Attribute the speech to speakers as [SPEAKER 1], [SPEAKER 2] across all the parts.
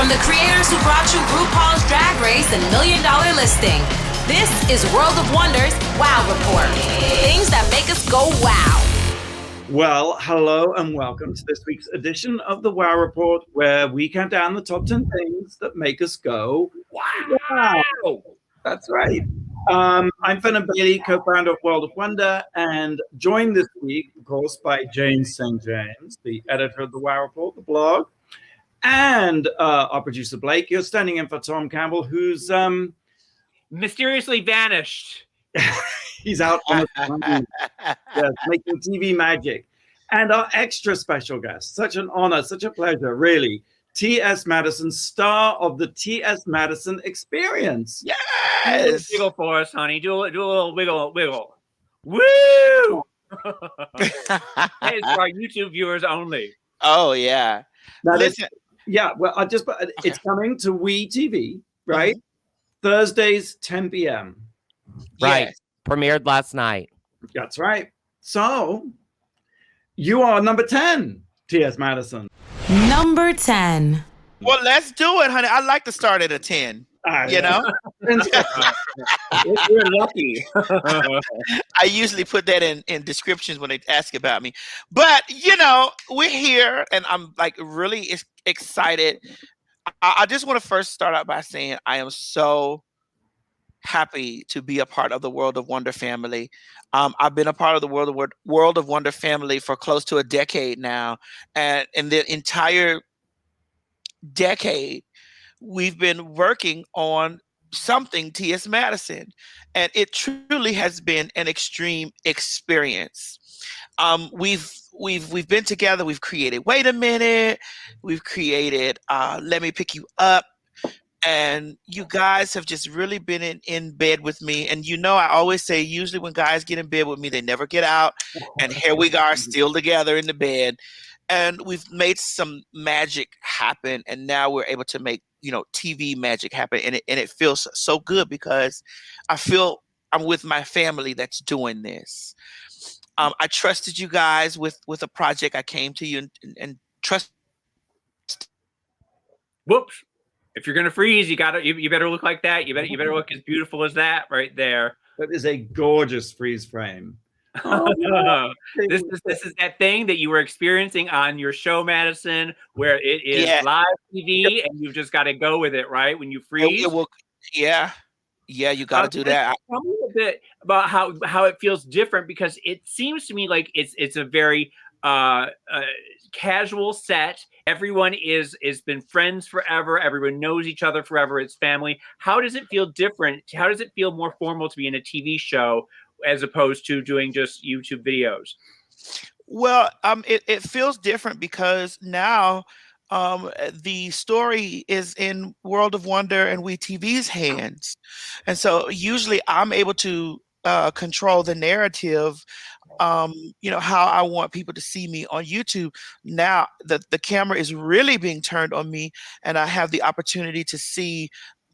[SPEAKER 1] From the creators who brought you RuPaul's Drag Race and $1 Million Listing, this is World of Wonder's Wow Report. Things that make us go wow.
[SPEAKER 2] Well, hello and welcome to this week's edition of the Wow Report, where we count down the top 10 things that make us go wow. That's right. I'm Fenner Bailey, co-founder of World of Wonder, and joined this week, of course, by James St. James, the editor of the Wow Report, the blog, and our producer Blake. You're standing in for Tom Campbell, who's
[SPEAKER 3] mysteriously vanished.
[SPEAKER 2] He's out on the phone, yes, making TV magic. And our extra special guest, such an honor, such a pleasure, really. TS Madison, star of the TS Madison Experience.
[SPEAKER 3] Yes! Wiggle for us, honey. Do a little wiggle. Woo! Hey, it's for our YouTube viewers only.
[SPEAKER 4] Oh, yeah.
[SPEAKER 2] Now, listen. Yeah, well, it's coming to WeTV, right? Mm-hmm. Thursdays, 10 p.m.
[SPEAKER 5] Right.
[SPEAKER 4] Yes.
[SPEAKER 5] Premiered last night.
[SPEAKER 2] That's right. So, you are number 10, T.S. Madison.
[SPEAKER 1] Number 10.
[SPEAKER 4] Well, let's do it, honey. I like to start at a 10. You know?
[SPEAKER 3] You're lucky.
[SPEAKER 4] I usually put that in descriptions when they ask about me. But, you know, we're here, and I'm, like, really excited. I just want to first start out by saying I am so happy to be a part of the World of Wonder family. I've been a part of the World of Wonder family for close to a decade now. And in the entire decade, we've been working on something TS Madison. And it truly has been an extreme experience. We've been together. We've created Wait a Minute. We've created Let Me Pick You Up. And you guys have just really been in bed with me. And you know, I always say, usually when guys get in bed with me, they never get out. And here we are still together in the bed. And we've made some magic happen. And now we're able to make, you know, TV magic happen. And it feels so good because I feel I'm with my family that's doing this. I trusted you guys with a project. I came to you and trust.
[SPEAKER 3] Whoops. If you're gonna freeze, you better look like that. You better look as beautiful as that right there.
[SPEAKER 2] That is a gorgeous freeze frame.
[SPEAKER 3] Oh, this is that thing that you were experiencing on your show, Madison, where it is live TV and you've just got to go with it, right? When you freeze.
[SPEAKER 4] Yeah, you got to do that.
[SPEAKER 3] Tell me a bit about how it feels different, because it seems to me like it's a very casual set. Everyone is been friends forever. Everyone knows each other forever. It's family. How does it feel different? How does it feel more formal to be in a TV show as opposed to doing just YouTube videos?
[SPEAKER 4] Well, it feels different because now the story is in World of Wonder and WeTV's hands. And so usually I'm able to control the narrative, you know, how I want people to see me on YouTube. Now the camera is really being turned on me, and I have the opportunity to see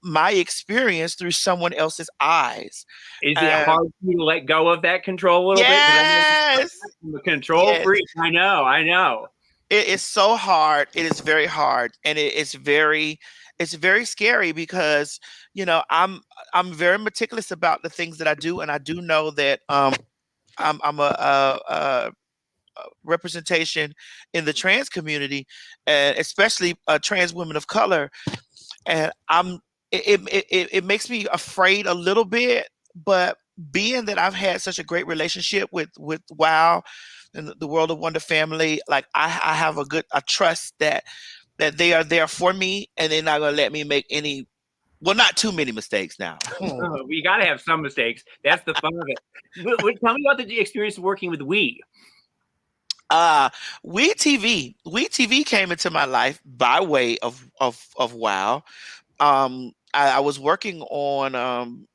[SPEAKER 4] my experience through someone else's eyes.
[SPEAKER 3] Is it hard for you to let go of that control a little bit?
[SPEAKER 4] Yes.
[SPEAKER 3] I'm a control freak. I know.
[SPEAKER 4] It is so hard. It is very hard, and it's very scary because, you know, I'm very meticulous about the things that I do, and I do know that I'm a representation in the trans community, and especially trans women of color, and it makes me afraid a little bit. But being that I've had such a great relationship with WOW and the World of Wonder family, like I have a trust that they are there for me, and they're not gonna let me make any. Well, not too many mistakes now.
[SPEAKER 3] We got to have some mistakes. That's the fun of it. Tell me about the experience of working with
[SPEAKER 4] WeTV came into my life by way of WOW. I was working on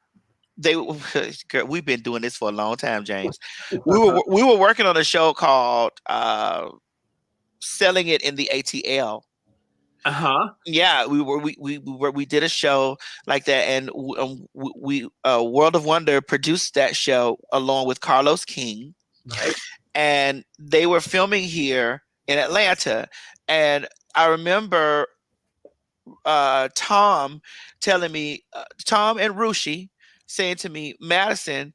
[SPEAKER 4] we've been doing this for a long time, James. We were working on a show called Selling It in the ATL. Yeah, we did a show like that, and we World of Wonder produced that show along with Carlos King, right? And they were filming here in Atlanta, and I remember Tom telling me, Tom and Rushi saying to me, Madison,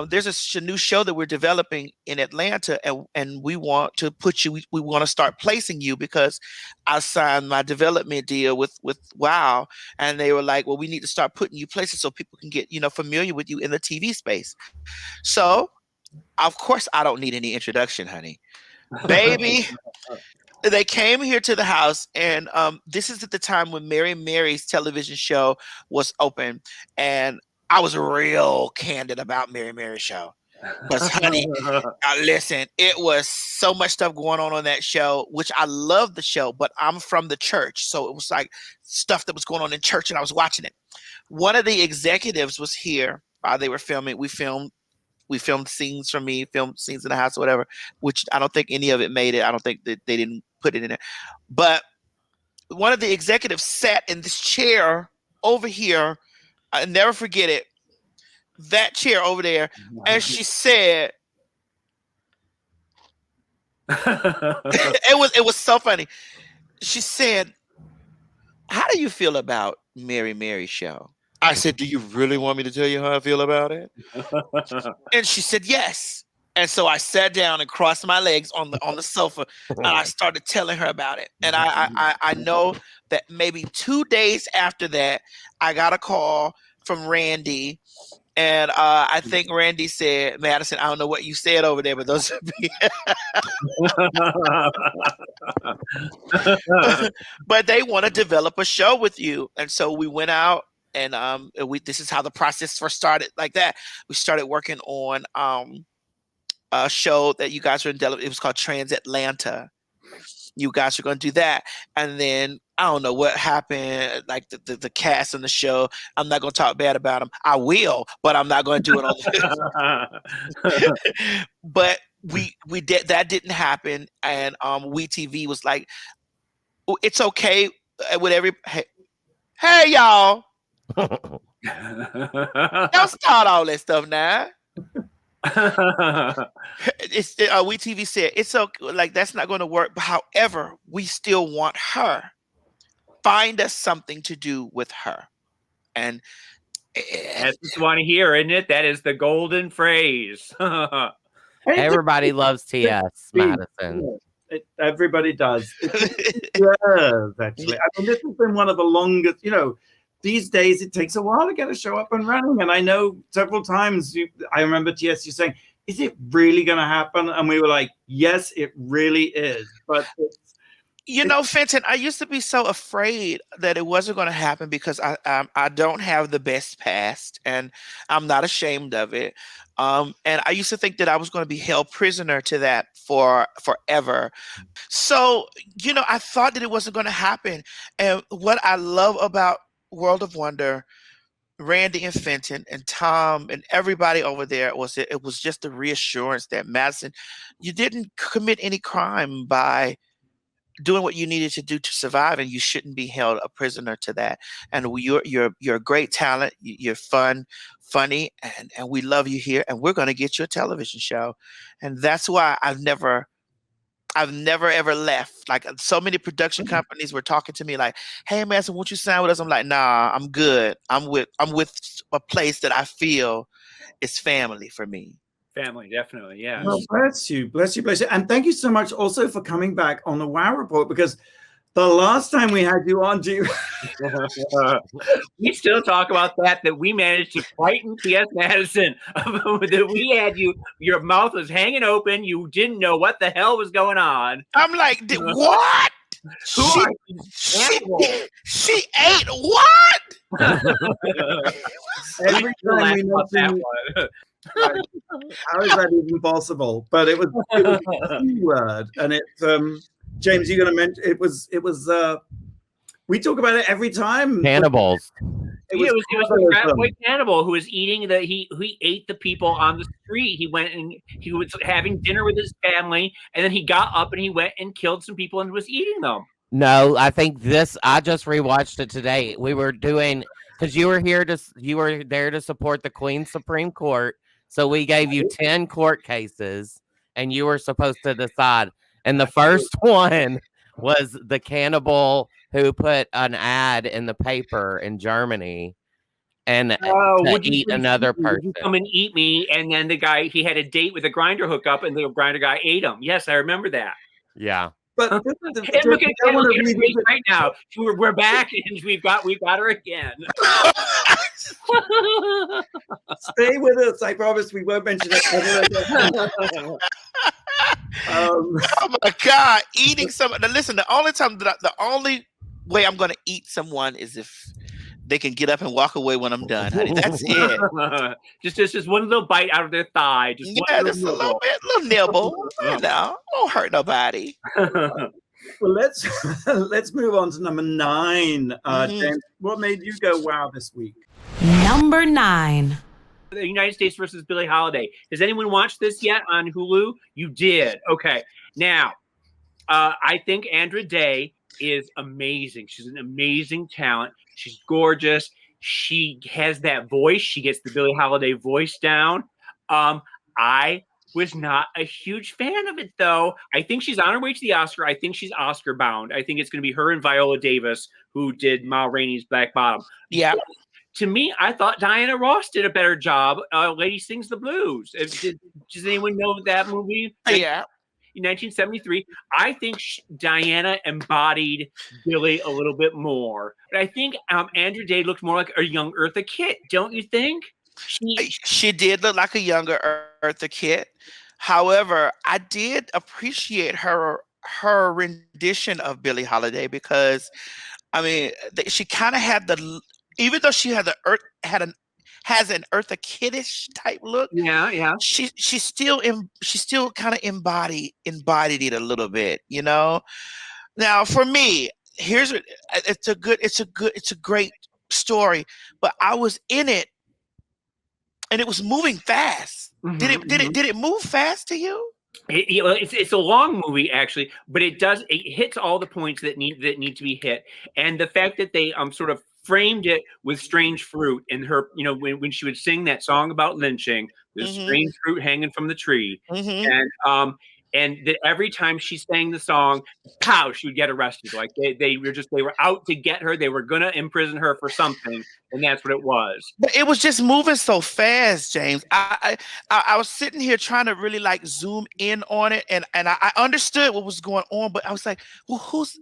[SPEAKER 4] there's a new show that we're developing in Atlanta, and we want to put you. We want to start placing you because I signed my development deal with Wow, and they were like, well, we need to start putting you places so people can get familiar with you in the TV space. So, of course, I don't need any introduction, honey, baby. They came here to the house, and this is at the time when Mary Mary's television show was open, and I was real candid about Mary Mary's show. Because, honey, listen, it was so much stuff going on that show, which I love the show, but I'm from the church, so it was like stuff that was going on in church, and I was watching it. One of the executives was here while they were filming. We filmed scenes from me, filmed scenes in the house or whatever, which I don't think any of it made it. I don't think that they didn't put it in there. But one of the executives sat in this chair over here. I'll never forget it. That chair over there. And she said, it was so funny. She said, how do you feel about Mary Mary's show? I said, do you really want me to tell you how I feel about it? And she said, yes. And so I sat down and crossed my legs on the sofa, and I started telling her about it. And I know that maybe 2 days after that, I got a call from Randy. And I think Randy said, Madison, I don't know what you said over there, but those are but they want to develop a show with you. And so we went out, and this is how the process first started like that. We started working on a show that you guys were in. It was called Transatlanta. You guys are going to do that. And then I don't know what happened, like the cast on the show. I'm not going to talk bad about them. I will, but I'm not going to do it on the But we did, that didn't happen. And WeTV was like, it's okay with hey y'all. Don't start all that stuff now. WeTV said it's okay, like that's not going to work. But however, we still want her. Find us something to do with her, and
[SPEAKER 3] that's what you want to hear, isn't it? That is the golden phrase.
[SPEAKER 5] Everybody loves TS Madison.
[SPEAKER 2] Everybody does. Yes, actually. I mean, this has been one of the longest. These days it takes a while to get a show up and running, and I know several times I remember TS you saying, is it really going to happen? And we were like, yes, it really is. But
[SPEAKER 4] Fenton, I used to be so afraid that it wasn't going to happen because I don't have the best past, and I'm not ashamed of it. And I used to think that I was going to be held prisoner to that forever. So, I thought that it wasn't going to happen. And what I love about World of Wonder, Randy and Fenton and Tom and everybody over there it was just the reassurance that Madison, you didn't commit any crime by doing what you needed to do to survive, and you shouldn't be held a prisoner to that. And you're a great talent. You're funny, and we love you here. And we're going to get you a television show, and that's why I've never ever left. Like, so many production companies were talking to me like, hey Madison, won't you sign with us? I'm like, nah, I'm good. I'm with a place that I feel is family for me.
[SPEAKER 3] Family, definitely, yeah.
[SPEAKER 2] Well, bless you. And thank you so much also for coming back on the WoW Report, because the last time we had you on,
[SPEAKER 3] we still talk about that we managed to frighten TS Madison. That we had your mouth was hanging open. You didn't know what the hell was going on.
[SPEAKER 4] I'm like, what? She ate what?
[SPEAKER 2] Every time we mentioned how is that even possible? But it was a C word, and it's James, you're going to mention it was we talk about it every time.
[SPEAKER 5] Cannibals.
[SPEAKER 3] It was the frat boy cannibal who was eating he ate the people on the street. He went and he was having dinner with his family, and then he got up and he went and killed some people and was eating them.
[SPEAKER 5] No, I think I just rewatched it today. We were doing, because you were there to support the Queen's Supreme Court. So we gave you 10 court cases, and you were supposed to decide. And the first one was the cannibal who put an ad in the paper in Germany and to eat another person.
[SPEAKER 3] Would you come and eat me? And then the guy, he had a date with a grinder hookup, and the grinder guy ate him. Yes, I remember that.
[SPEAKER 5] Yeah.
[SPEAKER 2] But
[SPEAKER 3] And look at her face right now. We're back, and we've got her again.
[SPEAKER 2] Stay with us. I promise we won't mention it ever again.
[SPEAKER 4] Oh my God, eating someone. Now listen, the only way I'm going to eat someone is if they can get up and walk away when I'm done, honey. That's it.
[SPEAKER 3] just one little bite out of their thigh. Just
[SPEAKER 4] a little nibble. Won't hurt nobody.
[SPEAKER 2] Well, let's move on to number 9. James, what made you go wow this week?
[SPEAKER 1] Number 9.
[SPEAKER 3] The United States versus Billie Holiday. Has anyone watched this yet on Hulu? You did. Okay. Now, I think Andra Day is amazing. She's an amazing talent. She's gorgeous. She has that voice. She gets the Billie Holiday voice down. I was not a huge fan of it, though. I think she's on her way to the Oscar. I think she's Oscar bound. I think it's going to be her and Viola Davis, who did Ma Rainey's Black Bottom.
[SPEAKER 4] Yeah.
[SPEAKER 3] But to me, I thought Diana Ross did a better job. Lady Sings the Blues. Does anyone know that movie?
[SPEAKER 4] Yeah.
[SPEAKER 3] In 1973, I think Diana embodied Billie a little bit more. But I think Andra Day looked more like a young Eartha Kitt, don't you think?
[SPEAKER 4] She did look like a younger Eartha Kitt. However, I did appreciate her rendition of Billie Holiday because, I mean, she kind of had even though she had has an Eartha Kiddish type look.
[SPEAKER 3] Yeah.
[SPEAKER 4] She still kind of embodied it a little bit, you know. Now for me, it's a great story, but I was in it and it was moving fast. Did it move fast to you?
[SPEAKER 3] It's a long movie actually, but it hits all the points that need to be hit, and the fact that they sort of framed it with strange fruit and her, when she would sing that song about lynching, there's strange fruit hanging from the tree, and that every time she sang the song, pow, she would get arrested. Like they were out to get her. They were gonna imprison her for something, and that's what it was.
[SPEAKER 4] But it was just moving so fast, James. I was sitting here trying to really like zoom in on it, and I understood what was going on, but I was like, well, who's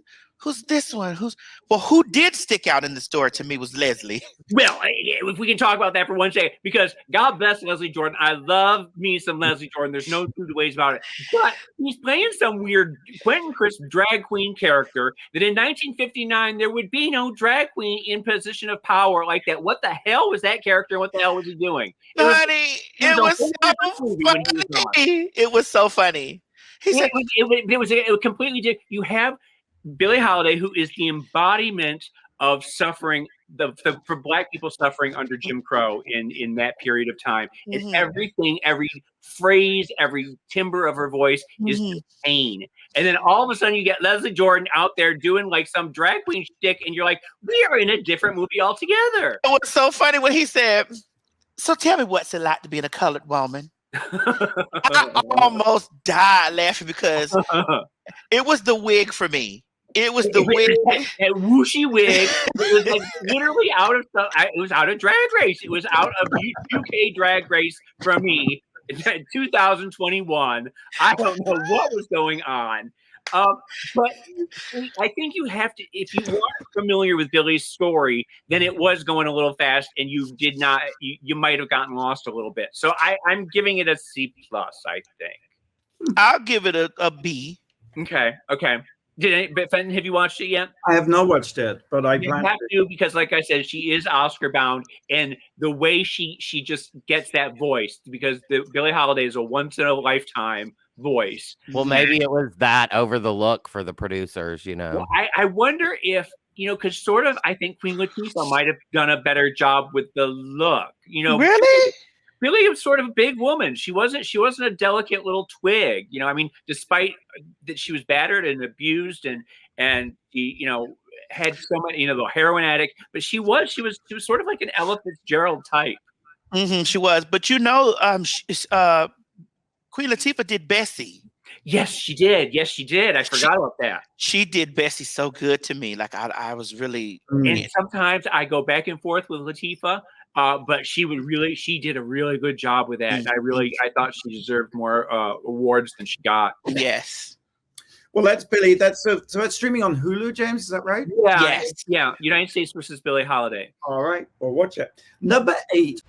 [SPEAKER 4] this one? Who did stick out in the story to me was Leslie.
[SPEAKER 3] Well, if we can talk about that for one second, because God bless Leslie Jordan. I love me some Leslie Jordan. There's no two ways about it. But he's playing some weird Quentin Crisp drag queen character that in 1959, there would be no drag queen in position of power like that. What the hell was that character? What the hell was he doing?
[SPEAKER 4] It was so funny. He said
[SPEAKER 3] it was completely different. You have Billie Holiday, who is the embodiment of suffering, for Black people suffering under Jim Crow in that period of time. And everything, every phrase, every timbre of her voice is pain. And then all of a sudden you get Leslie Jordan out there doing like some drag queen shtick, and you're like, we are in a different movie altogether.
[SPEAKER 4] It was so funny when he said, so tell me what's it like to be a colored woman. I almost died laughing because it was the wig for me. It was the wig,
[SPEAKER 3] that whooshy wig. It was like literally out of stuff. It was out of Drag Race. It was out of UK Drag Race for me in 2021. I don't know what was going on. But I think you have to, if you weren't familiar with Billie's story, then it was going a little fast, and you did not. You might have gotten lost a little bit. So I'm giving it a C+. I think
[SPEAKER 4] I'll give it a B.
[SPEAKER 3] Okay. But Fenton, have you watched it yet?
[SPEAKER 2] I have not watched it, but I plan
[SPEAKER 3] to, because like I said, she is Oscar bound, and the way she just gets that voice, because Billie Holiday is a once in a lifetime voice.
[SPEAKER 5] Well, maybe it was that over the look for the producers,
[SPEAKER 3] Well, I wonder if, because sort of I think Queen Latifah might have done a better job with the look.
[SPEAKER 4] Really?
[SPEAKER 3] Billie was sort of a big woman. She wasn't a delicate little twig. I mean, despite that she was battered and abused and had so many, the heroin addict, but she was sort of like an Ella Fitzgerald type.
[SPEAKER 4] She was, but Queen Latifah did Bessie.
[SPEAKER 3] Yes, she did. Yes, she did. I forgot about that.
[SPEAKER 4] She did Bessie so good to me. Like I was really.
[SPEAKER 3] And sometimes I go back and forth with Latifah, but she did a really good job with that. I thought she deserved more awards than she got.
[SPEAKER 4] Yes.
[SPEAKER 2] Well, that's Billie. That's so it's streaming on Hulu, James. Is that right?
[SPEAKER 3] Yeah.
[SPEAKER 4] Yes.
[SPEAKER 3] Yeah. United States versus Billie Holiday.
[SPEAKER 2] All right. Well, watch it. Number 8.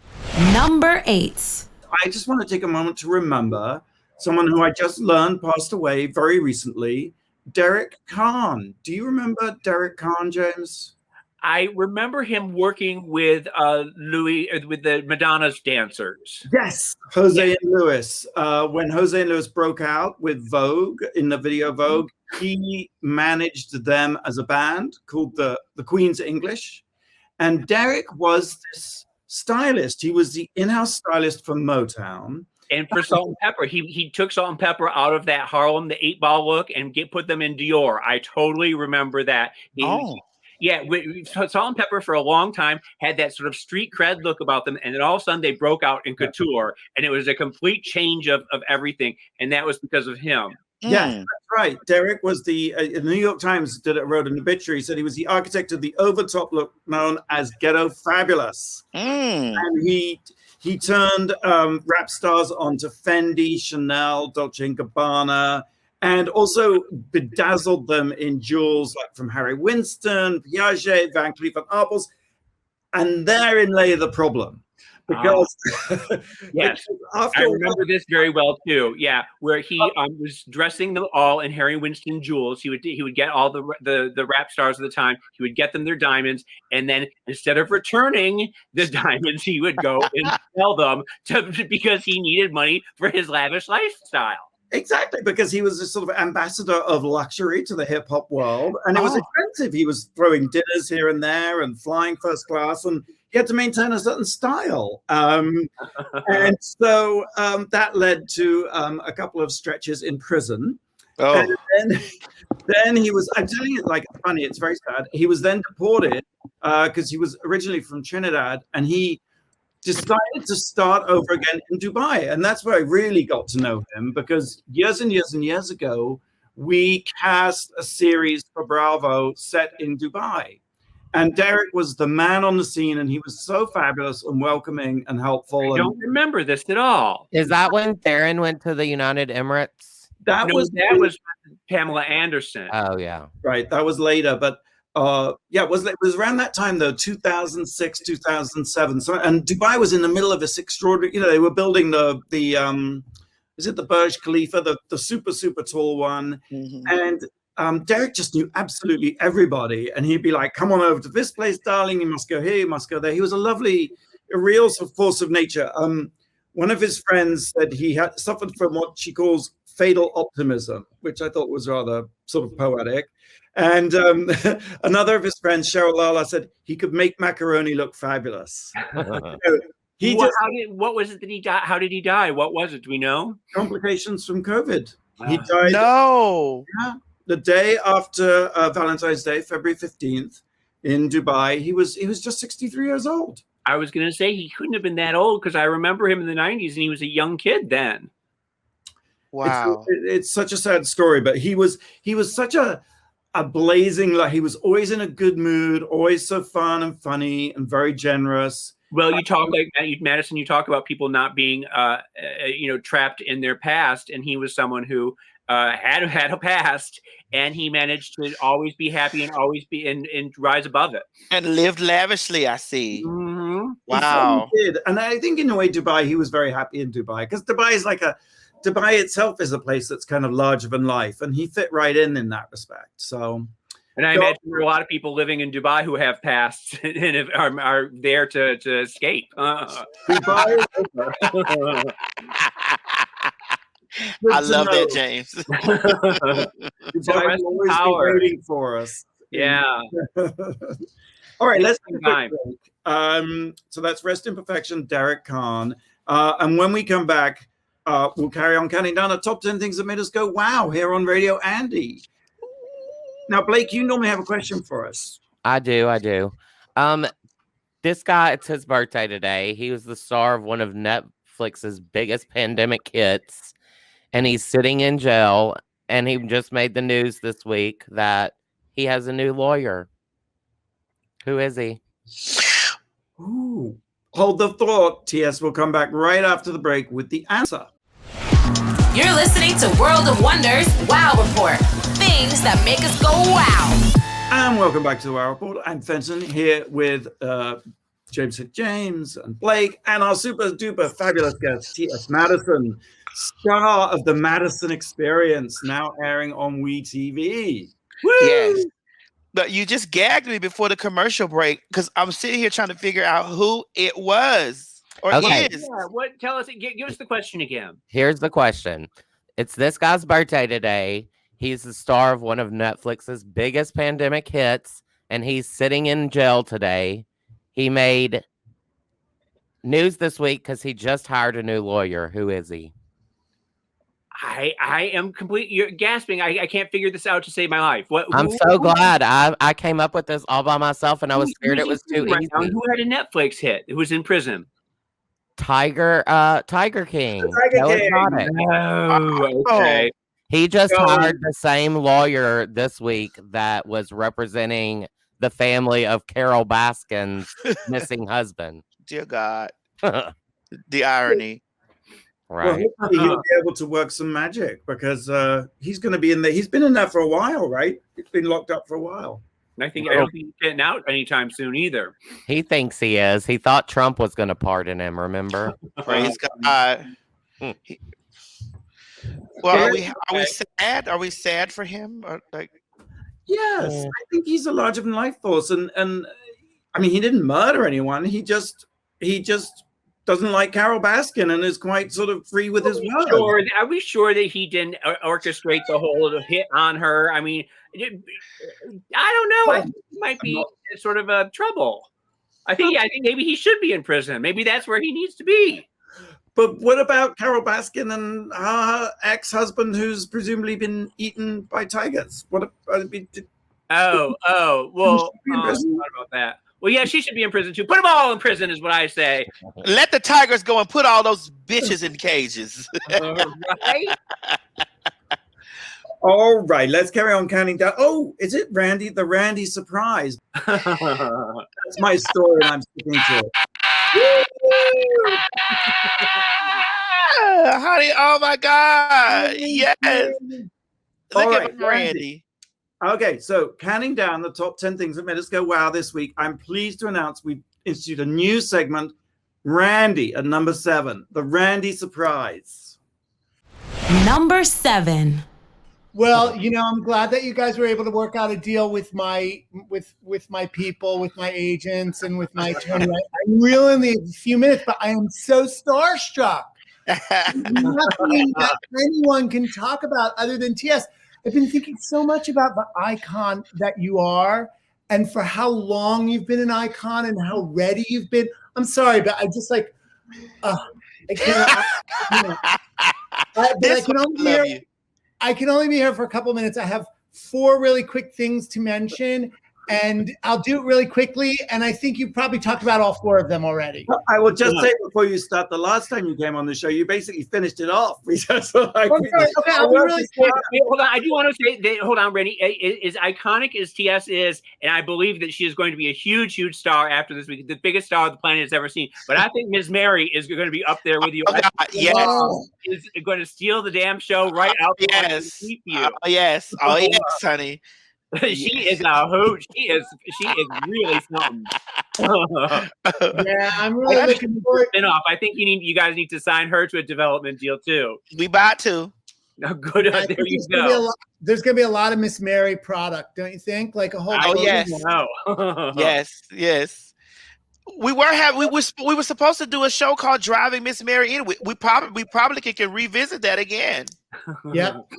[SPEAKER 1] Number 8.
[SPEAKER 2] I just want to take a moment to remember someone who I just learned passed away very recently, Derek Kahn. Do you remember Derek Kahn, James?
[SPEAKER 3] I remember him working with with the Madonna's dancers.
[SPEAKER 2] Yes, Jose and Lewis. When Jose and Lewis broke out with Vogue in the video Vogue, he managed them as a band called the Queen's English. And Derek was this stylist. He was the in-house stylist for Motown.
[SPEAKER 3] And for Salt and Pepper, he took Salt and Pepper out of that Harlem, the 8-ball look, and put them in Dior. I totally remember that. Yeah, Salt and Pepper for a long time had that sort of street cred look about them, and then all of a sudden they broke out in couture, and it was a complete change of everything, and that was because of him.
[SPEAKER 2] Yeah, that's right. Derek was the New York Times wrote an obituary, said he was the architect of the overtop look known as Ghetto Fabulous. And he turned rap stars onto Fendi, Chanel, Dolce & Gabbana, and also bedazzled them in jewels like from Harry Winston, Piaget, Van Cleef & Arpels. And therein lay the problem. Because
[SPEAKER 3] yes, I remember this very well too. Yeah, where he was dressing them all in Harry Winston jewels. He would get all the rap stars of the time. He would get them their diamonds, and then instead of returning the diamonds, he would go and sell them because he needed money for his lavish lifestyle.
[SPEAKER 2] Exactly, because he was a sort of ambassador of luxury to the hip hop world, and it was expensive. He was throwing dinners here and there and flying first class, and he had to maintain a certain style. And so that led to a couple of stretches in prison. And then he was, I'm telling you, like, it's funny, it's very sad. He was then deported because he was originally from Trinidad, and he decided to start over again in Dubai. And that's where I really got to know him, because years and years and years ago, we cast a series for Bravo set in Dubai. And Derek was the man on the scene, and he was so fabulous and welcoming and helpful.
[SPEAKER 3] I don't remember this at all.
[SPEAKER 5] Is that when Theron went to the United Emirates?
[SPEAKER 3] That was Pamela Anderson.
[SPEAKER 5] Oh, yeah.
[SPEAKER 2] Right. That was later. But it was around that time, though, 2006, 2007. So, and Dubai was in the middle of this extraordinary, they were building is it the Burj Khalifa, the super, super tall one. And Derek just knew absolutely everybody. And he'd be like, come on over to this place, darling. You must go here, you must go there. He was a real sort of force of nature. One of his friends said he had suffered from what she calls fatal optimism, which I thought was rather sort of poetic. And another of his friends, Cheryl Lala, said he could make macaroni look fabulous.
[SPEAKER 3] What was it that he died? How did he die? What was it? Do we know?
[SPEAKER 2] Complications from COVID. He
[SPEAKER 4] died. No.
[SPEAKER 2] Yeah, the day after Valentine's Day, February 15th, in Dubai. He was just 63 years old.
[SPEAKER 3] I was going to say he couldn't have been that old, because I remember him in the 90s, and he was a young kid then.
[SPEAKER 4] Wow.
[SPEAKER 2] It's such a sad story, but he was such a blazing, like, he was always in a good mood, always so fun and funny and very generous.
[SPEAKER 3] Well, you talk like Madison, you talk about people not being trapped in their past, and he was someone who had a past, and he managed to always be happy and always be and rise above it,
[SPEAKER 4] and lived lavishly. I see.
[SPEAKER 3] Mm-hmm.
[SPEAKER 4] Wow.
[SPEAKER 2] He did. And I think in a way Dubai, he was very happy in Dubai, because Dubai itself is a place that's kind of larger than life, and he fit right in that respect. So,
[SPEAKER 3] and I imagine there are a lot of people living in Dubai who have pasts and are there to escape.
[SPEAKER 2] Dubai.
[SPEAKER 4] I love that, James.
[SPEAKER 2] Dubai will always be waiting for us.
[SPEAKER 3] Yeah.
[SPEAKER 2] All right, let's take a quick break. So that's Rest in Perfection, Derek Kahn. And when we come back, we'll carry on counting down the top 10 things that made us go, wow, here on Radio Andy. Now, Blake, you normally have a question for us.
[SPEAKER 5] I do. This guy, it's his birthday today. He was the star of one of Netflix's biggest pandemic hits. and he's sitting in jail. And he just made the news this week that he has a new lawyer. Who is he?
[SPEAKER 2] Ooh. Hold the thought. TS will come back right after the break with the answer.
[SPEAKER 1] You're listening to World of Wonders Wow Report. Things that make us go wow.
[SPEAKER 2] And welcome back to the Wow Report. I'm Fenton here with James and Blake and our super duper fabulous guest, TS Madison, star of the Madison Experience, now airing on WeTV. Woo!
[SPEAKER 4] Yes. But you just gagged me before the commercial break because I'm sitting here trying to figure out who it was or is.
[SPEAKER 3] Yeah, what? Tell us. Give us the question again.
[SPEAKER 5] Here's the question. It's this guy's birthday today. He's the star of one of Netflix's biggest pandemic hits, and he's sitting in jail today. He made news this week because he just hired a new lawyer. Who is he?
[SPEAKER 3] I am You're gasping. I can't figure this out to save my life.
[SPEAKER 5] I'm so glad. I came up with this all by myself, and I was scared it was too easy.
[SPEAKER 3] Who had a Netflix hit? Who was in prison?
[SPEAKER 5] Tiger King.
[SPEAKER 3] Oh, okay.
[SPEAKER 5] He just hired the same lawyer this week that was representing the family of Carol Baskin's missing husband.
[SPEAKER 4] Dear God. The irony.
[SPEAKER 5] Right.
[SPEAKER 2] Well, he'll be able to work some magic because he's going to be in there. He's been in there for a while, right? He's been locked up for a while.
[SPEAKER 3] I don't think he's getting out anytime soon either.
[SPEAKER 5] He thinks he is. He thought Trump was going to pardon him, remember?
[SPEAKER 4] Praise God. Well, are we sad? Are we sad for him? Or
[SPEAKER 2] Yes, I think he's a larger than life force, and I mean, he didn't murder anyone. He just doesn't like Carol Baskin and is quite sort of free with his word.
[SPEAKER 3] Are we sure that he didn't orchestrate the whole hit on her? I mean, I don't know. It might be sort of a trouble. I think maybe he should be in prison. Maybe that's where he needs to be.
[SPEAKER 2] But what about Carol Baskin and her ex-husband, who's presumably been eaten by tigers? Well,
[SPEAKER 3] well, I thought about that. Well, yeah, she should be in prison too. Put them all in prison is what I say.
[SPEAKER 4] Let the tigers go and put all those bitches in cages.
[SPEAKER 3] Right?
[SPEAKER 2] All right, let's carry on counting down. Oh, is it Randy? The Randy surprise. That's my story, and I'm sticking to it.
[SPEAKER 4] Honey, oh my God. Yes. Look
[SPEAKER 2] Right,
[SPEAKER 4] at Randy.
[SPEAKER 2] Okay, so counting down the top 10 things that made us go wow this week, I'm pleased to announce we've instituted a new segment, Randy, at number 7, the Randy surprise.
[SPEAKER 1] Number 7.
[SPEAKER 6] Well, I'm glad that you guys were able to work out a deal with my people, with my agents, and with my attorney. I'm really only a few minutes, but I am so starstruck. Nothing that anyone can talk about other than TS. I've been thinking so much about the icon that you are, and for how long you've been an icon, and how ready you've been. I'm sorry, but I just I can't. I can only be here for a couple minutes. I have 4 really quick things to mention, and I'll do it really quickly. And I think you probably talked about all 4 of them already.
[SPEAKER 2] I will just say before you start, the last time you came on the show, you basically finished it off.
[SPEAKER 6] I'll be really quick.
[SPEAKER 3] Hold on, I do want to say that, hold on, Randy. As iconic as TS is, and I believe that she is going to be a huge, huge star after this week, the biggest star the planet has ever seen. But I think Ms. Mary is going to be up there with you.
[SPEAKER 4] Yes.
[SPEAKER 3] Is going to steal the damn show right out.
[SPEAKER 4] Yes. Yes. Oh, yes, honey.
[SPEAKER 3] She is a hoot. She is really something.
[SPEAKER 6] Yeah, I'm really looking forward.
[SPEAKER 3] Spin-off. I think you guys need to sign her to a development deal too.
[SPEAKER 4] We about to.
[SPEAKER 3] No, good. There you go.
[SPEAKER 6] There's going to be a lot of Miss Mary product, don't you think? Like a whole.
[SPEAKER 4] Yes. Yes. We were supposed to do a show called Driving Miss Mary in. We probably can revisit that again.
[SPEAKER 6] Yep.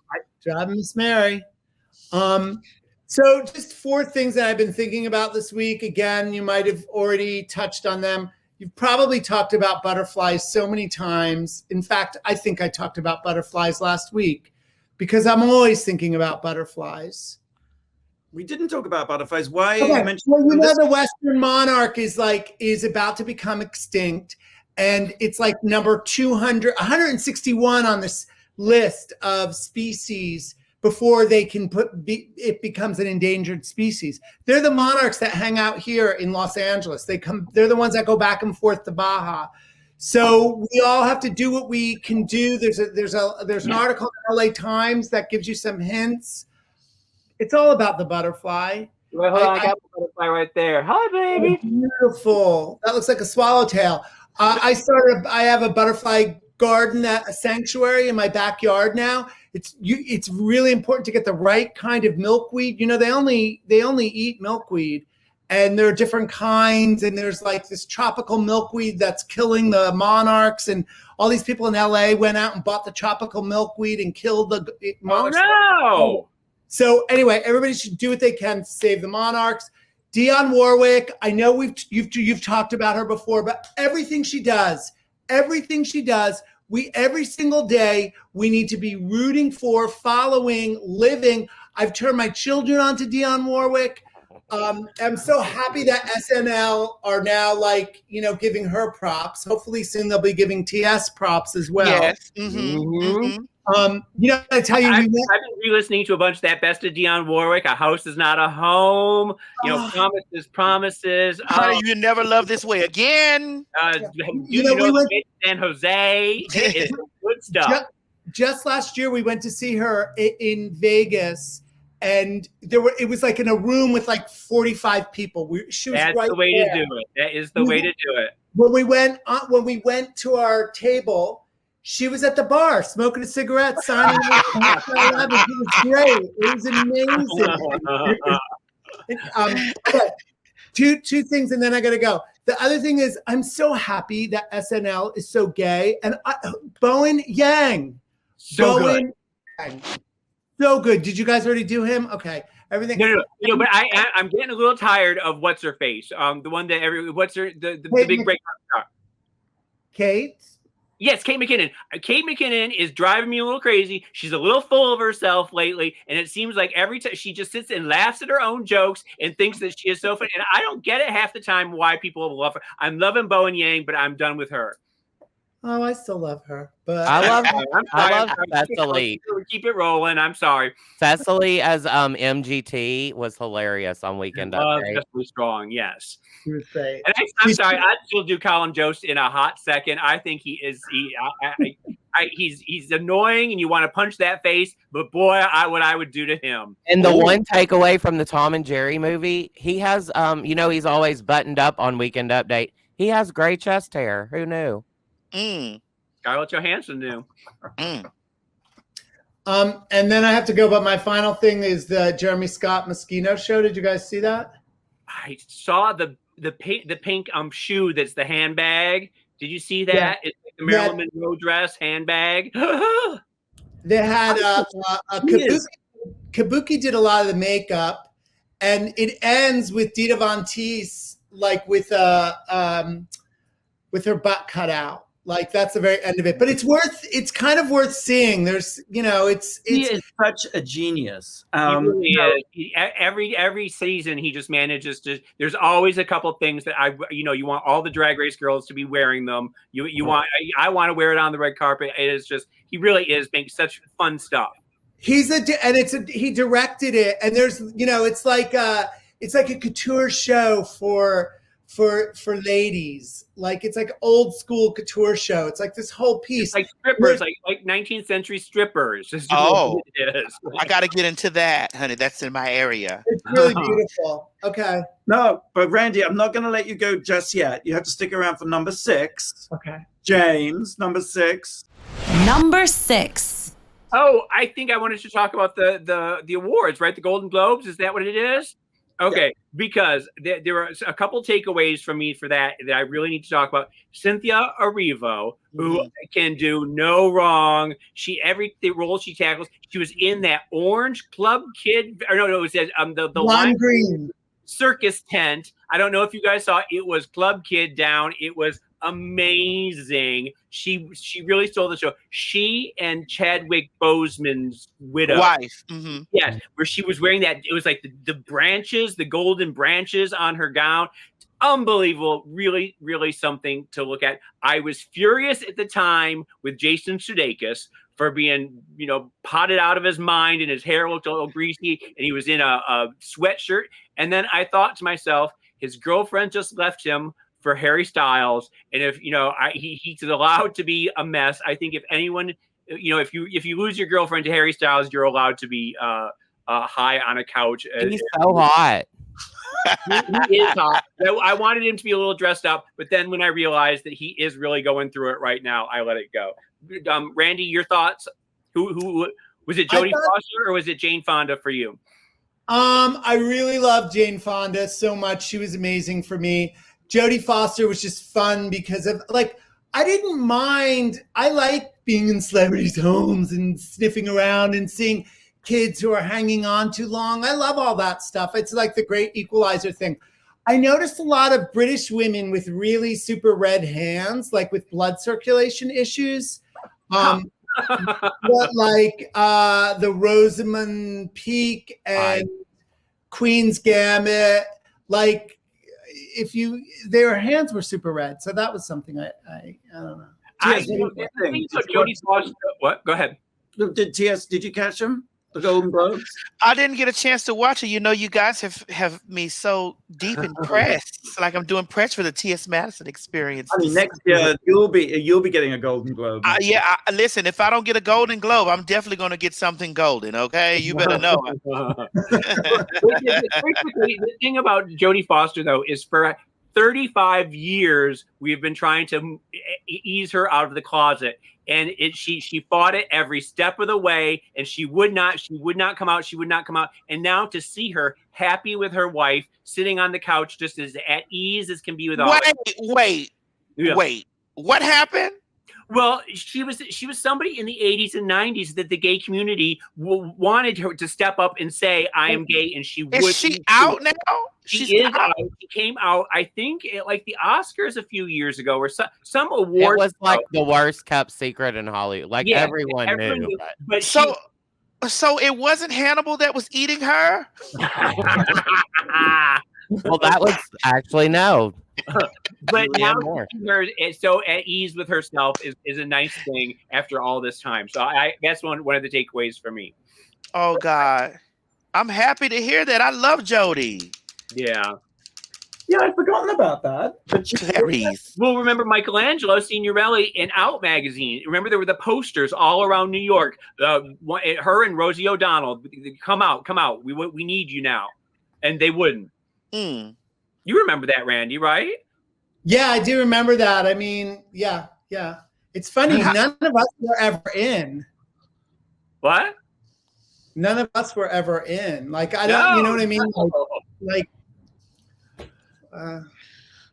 [SPEAKER 6] Driving Miss Mary. So just 4 things that I've been thinking about this week. Again, you might have already touched on them. You've probably talked about butterflies so many times. In fact, I think I talked about butterflies last week because I'm always thinking about butterflies.
[SPEAKER 2] We didn't talk about butterflies. Why?
[SPEAKER 6] Okay.
[SPEAKER 2] You mentioned
[SPEAKER 6] the Western monarch is about to become extinct, and it's like number 161 on this list of species before they can it becomes an endangered species. They're the monarchs that hang out here in Los Angeles. They're the ones that go back and forth to Baja. So we all have to do what we can do. There's an article in LA Times that gives you some hints. It's all about the butterfly.
[SPEAKER 3] Well, hold on, I got the butterfly right there. Hi, baby.
[SPEAKER 6] Beautiful. That looks like a swallowtail. I have a butterfly garden at a sanctuary in my backyard now. It's really important to get the right kind of milkweed. You know, they only eat milkweed, and there are different kinds, and there's like this tropical milkweed that's killing the monarchs, and all these people in LA went out and bought the tropical milkweed and killed the monarchs.
[SPEAKER 3] Oh, no.
[SPEAKER 6] So anyway, everybody should do what they can to save the monarchs. Dionne Warwick, I know you've talked about her before, but everything she does, every single day, we need to be rooting for, following, living. I've turned my children on to Dionne Warwick. I'm so happy that SNL are now giving her props. Hopefully soon they'll be giving TS props as well.
[SPEAKER 4] Yes.
[SPEAKER 6] I tell you,
[SPEAKER 3] I've been re-listening to a bunch of that Best of Dionne Warwick. A house is not a home. Promises.
[SPEAKER 4] Honey, you never love this way again.
[SPEAKER 3] We went to San Jose. It's good stuff.
[SPEAKER 6] Just last year, we went to see her in Vegas. And it was like in a room with like 45 people. She was
[SPEAKER 3] That's
[SPEAKER 6] right
[SPEAKER 3] the way
[SPEAKER 6] there.
[SPEAKER 3] to do it. That is the way to do it.
[SPEAKER 6] When we went to our table, she was at the bar smoking a cigarette, signing. It was great. It was amazing. Okay. Two things, and then I gotta go. The other thing is, I'm so happy that SNL is so gay, and Bowen Yang.
[SPEAKER 3] Good.
[SPEAKER 6] Yang. So good. Did you guys already do him? Okay. Everything.
[SPEAKER 3] No. But I'm getting a little tired of what's her face. The one that the big break star.
[SPEAKER 6] Kate.
[SPEAKER 3] Yes, Kate McKinnon. Kate McKinnon is driving me a little crazy. She's a little full of herself lately, and it seems like every time she just sits and laughs at her own jokes and thinks that she is so funny. And I don't get it half the time why people love her. I'm loving Bowen Yang, but I'm done with her.
[SPEAKER 6] Oh, I still love her, but
[SPEAKER 5] I love Cecily.
[SPEAKER 3] Keep it rolling. I'm sorry.
[SPEAKER 5] Cecily as MGT was hilarious on Weekend Update.
[SPEAKER 3] Cecily Strong, yes.
[SPEAKER 6] She was great.
[SPEAKER 3] And I'm sorry, I'd still do Colin Jost in a hot second. I think he's annoying, and you want to punch that face. But boy, what I would do to him.
[SPEAKER 5] And the one takeaway from the Tom and Jerry movie, he has he's always buttoned up on Weekend Update. He has gray chest hair. Who knew?
[SPEAKER 3] Scarlett Johansson knew.
[SPEAKER 6] And then I have to go, but my final thing is the Jeremy Scott Moschino show. Did you guys see that?
[SPEAKER 3] I saw the pink shoe that's the handbag. Did you see that?
[SPEAKER 6] Yeah.
[SPEAKER 3] It's like the Marilyn Monroe dress handbag.
[SPEAKER 6] They had Kabuki did a lot of the makeup, and it ends with Dita Von Teese with her butt cut out. Like that's the very end of it, but it's kind of worth seeing. There's, he
[SPEAKER 2] is such a genius.
[SPEAKER 3] He really is. Every season he just manages to. There's always a couple things that you want all the Drag Race girls to be wearing them. I want to wear it on the red carpet. It is just he really is making such fun stuff.
[SPEAKER 6] He directed it, and there's it's like a couture show for ladies. Like it's like old school couture show. It's like this whole piece.
[SPEAKER 3] It's like strippers, like 19th century strippers.
[SPEAKER 4] Oh, it is. I got to get into that, honey. That's in my area.
[SPEAKER 6] It's really beautiful. Okay.
[SPEAKER 2] No, but Randy, I'm not going to let you go just yet. You have to stick around for number 6.
[SPEAKER 6] Okay.
[SPEAKER 2] James, number 6.
[SPEAKER 1] Number 6.
[SPEAKER 3] Oh, I think I wanted to talk about the awards, right? The Golden Globes. Is that what it is? Okay, yeah. Because there are a couple takeaways from me for that I really need to talk about. Cynthia Erivo, who can do no wrong. Every role she tackles. She was in that orange Club Kid. Or no, it was the
[SPEAKER 6] lime green
[SPEAKER 3] circus tent. I don't know if you guys saw. It was Club Kid down. It was amazing. She really stole the show. She and Chadwick Boseman's
[SPEAKER 4] wife.
[SPEAKER 3] Yes, where she was wearing that. It was like the branches, the golden branches on her gown. Unbelievable. Really, really something to look at. I was furious at the time with Jason Sudeikis for being, potted out of his mind, and his hair looked a little greasy, and he was in a sweatshirt. And then I thought to myself, his girlfriend just left him for Harry Styles, and if he's allowed to be a mess. I think if anyone, if you lose your girlfriend to Harry Styles, you're allowed to be high on a couch.
[SPEAKER 5] He's so hot.
[SPEAKER 3] He is hot. I wanted him to be a little dressed up, but then when I realized that he is really going through it right now, I let it go. Randy, your thoughts? Who was it? Jodie Foster or was it Jane Fonda for you?
[SPEAKER 6] I really loved Jane Fonda so much. She was amazing for me. Jodie Foster was just fun because of I didn't mind. I like being in celebrities' homes and sniffing around and seeing kids who are hanging on too long. I love all that stuff. It's like the great equalizer thing. I noticed a lot of British women with really super red hands, like with blood circulation issues. But the Rosamund Pike and Queen's Gambit, their hands were super red. So that was something I don't know.
[SPEAKER 3] I think Jodie Foster. What? Go ahead.
[SPEAKER 2] Did you catch him? The Golden Globes?
[SPEAKER 4] I didn't get a chance to watch it. You guys have me so deep impressed. Like I'm doing press for the TS Madison Experience.
[SPEAKER 2] I mean, next year you'll be getting a Golden Globe.
[SPEAKER 4] Listen, if I don't get a Golden Globe, I'm definitely going to get something golden. Okay, you better know.
[SPEAKER 3] The thing about Jodie Foster, though, is for 35 years we've been trying to ease her out of the closet, and she fought it every step of the way, and she would not come out. And now to see her happy with her wife, sitting on the couch, just as at ease as can be with all.
[SPEAKER 4] Wait. What happened?
[SPEAKER 3] Well, she was somebody in the 80s and 90s that the gay community wanted her to step up and say, I am gay, and she would.
[SPEAKER 4] Is she out now?
[SPEAKER 3] She is out. She came out, I think, at the Oscars a few years ago, or some award.
[SPEAKER 5] It was the worst kept secret in Hollywood. Everyone knew.
[SPEAKER 4] But so it wasn't Hannibal that was eating her?
[SPEAKER 5] Well, that was actually no.
[SPEAKER 3] But now her so at ease with herself is a nice thing after all this time. So that's one of the takeaways for me.
[SPEAKER 4] Oh God, I'm happy to hear that. I love Jodie.
[SPEAKER 3] Yeah,
[SPEAKER 2] I'd forgotten about that.
[SPEAKER 3] Well, remember Michelangelo Signorelli in Out magazine. Remember there were the posters all around New York. Her and Rosie O'Donnell, come out. We need you now, and they wouldn't. You remember that, Randy, right?
[SPEAKER 6] Yeah, I do remember that. I mean, yeah. It's funny. None of us were ever in.
[SPEAKER 3] What?
[SPEAKER 6] None of us were ever in. I don't. You know what I mean?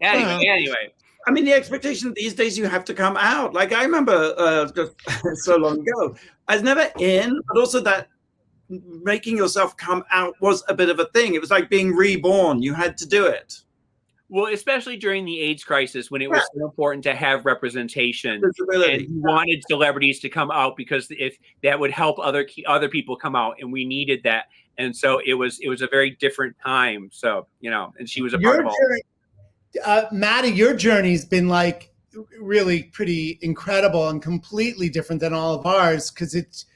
[SPEAKER 3] Anyway.
[SPEAKER 2] I mean, the expectation these days you have to come out. I remember just so long ago, I was never in, but also that making yourself come out was a bit of a thing. It was like being reborn. You had to do it.
[SPEAKER 3] Well, especially during the AIDS crisis, when it was so important to have representation, and you wanted celebrities to come out because if that would help other people come out, and we needed that, and so it was a very different time. So and she was a part of all.
[SPEAKER 6] Maddie, your journey's been really pretty incredible and completely different than all of ours, because it's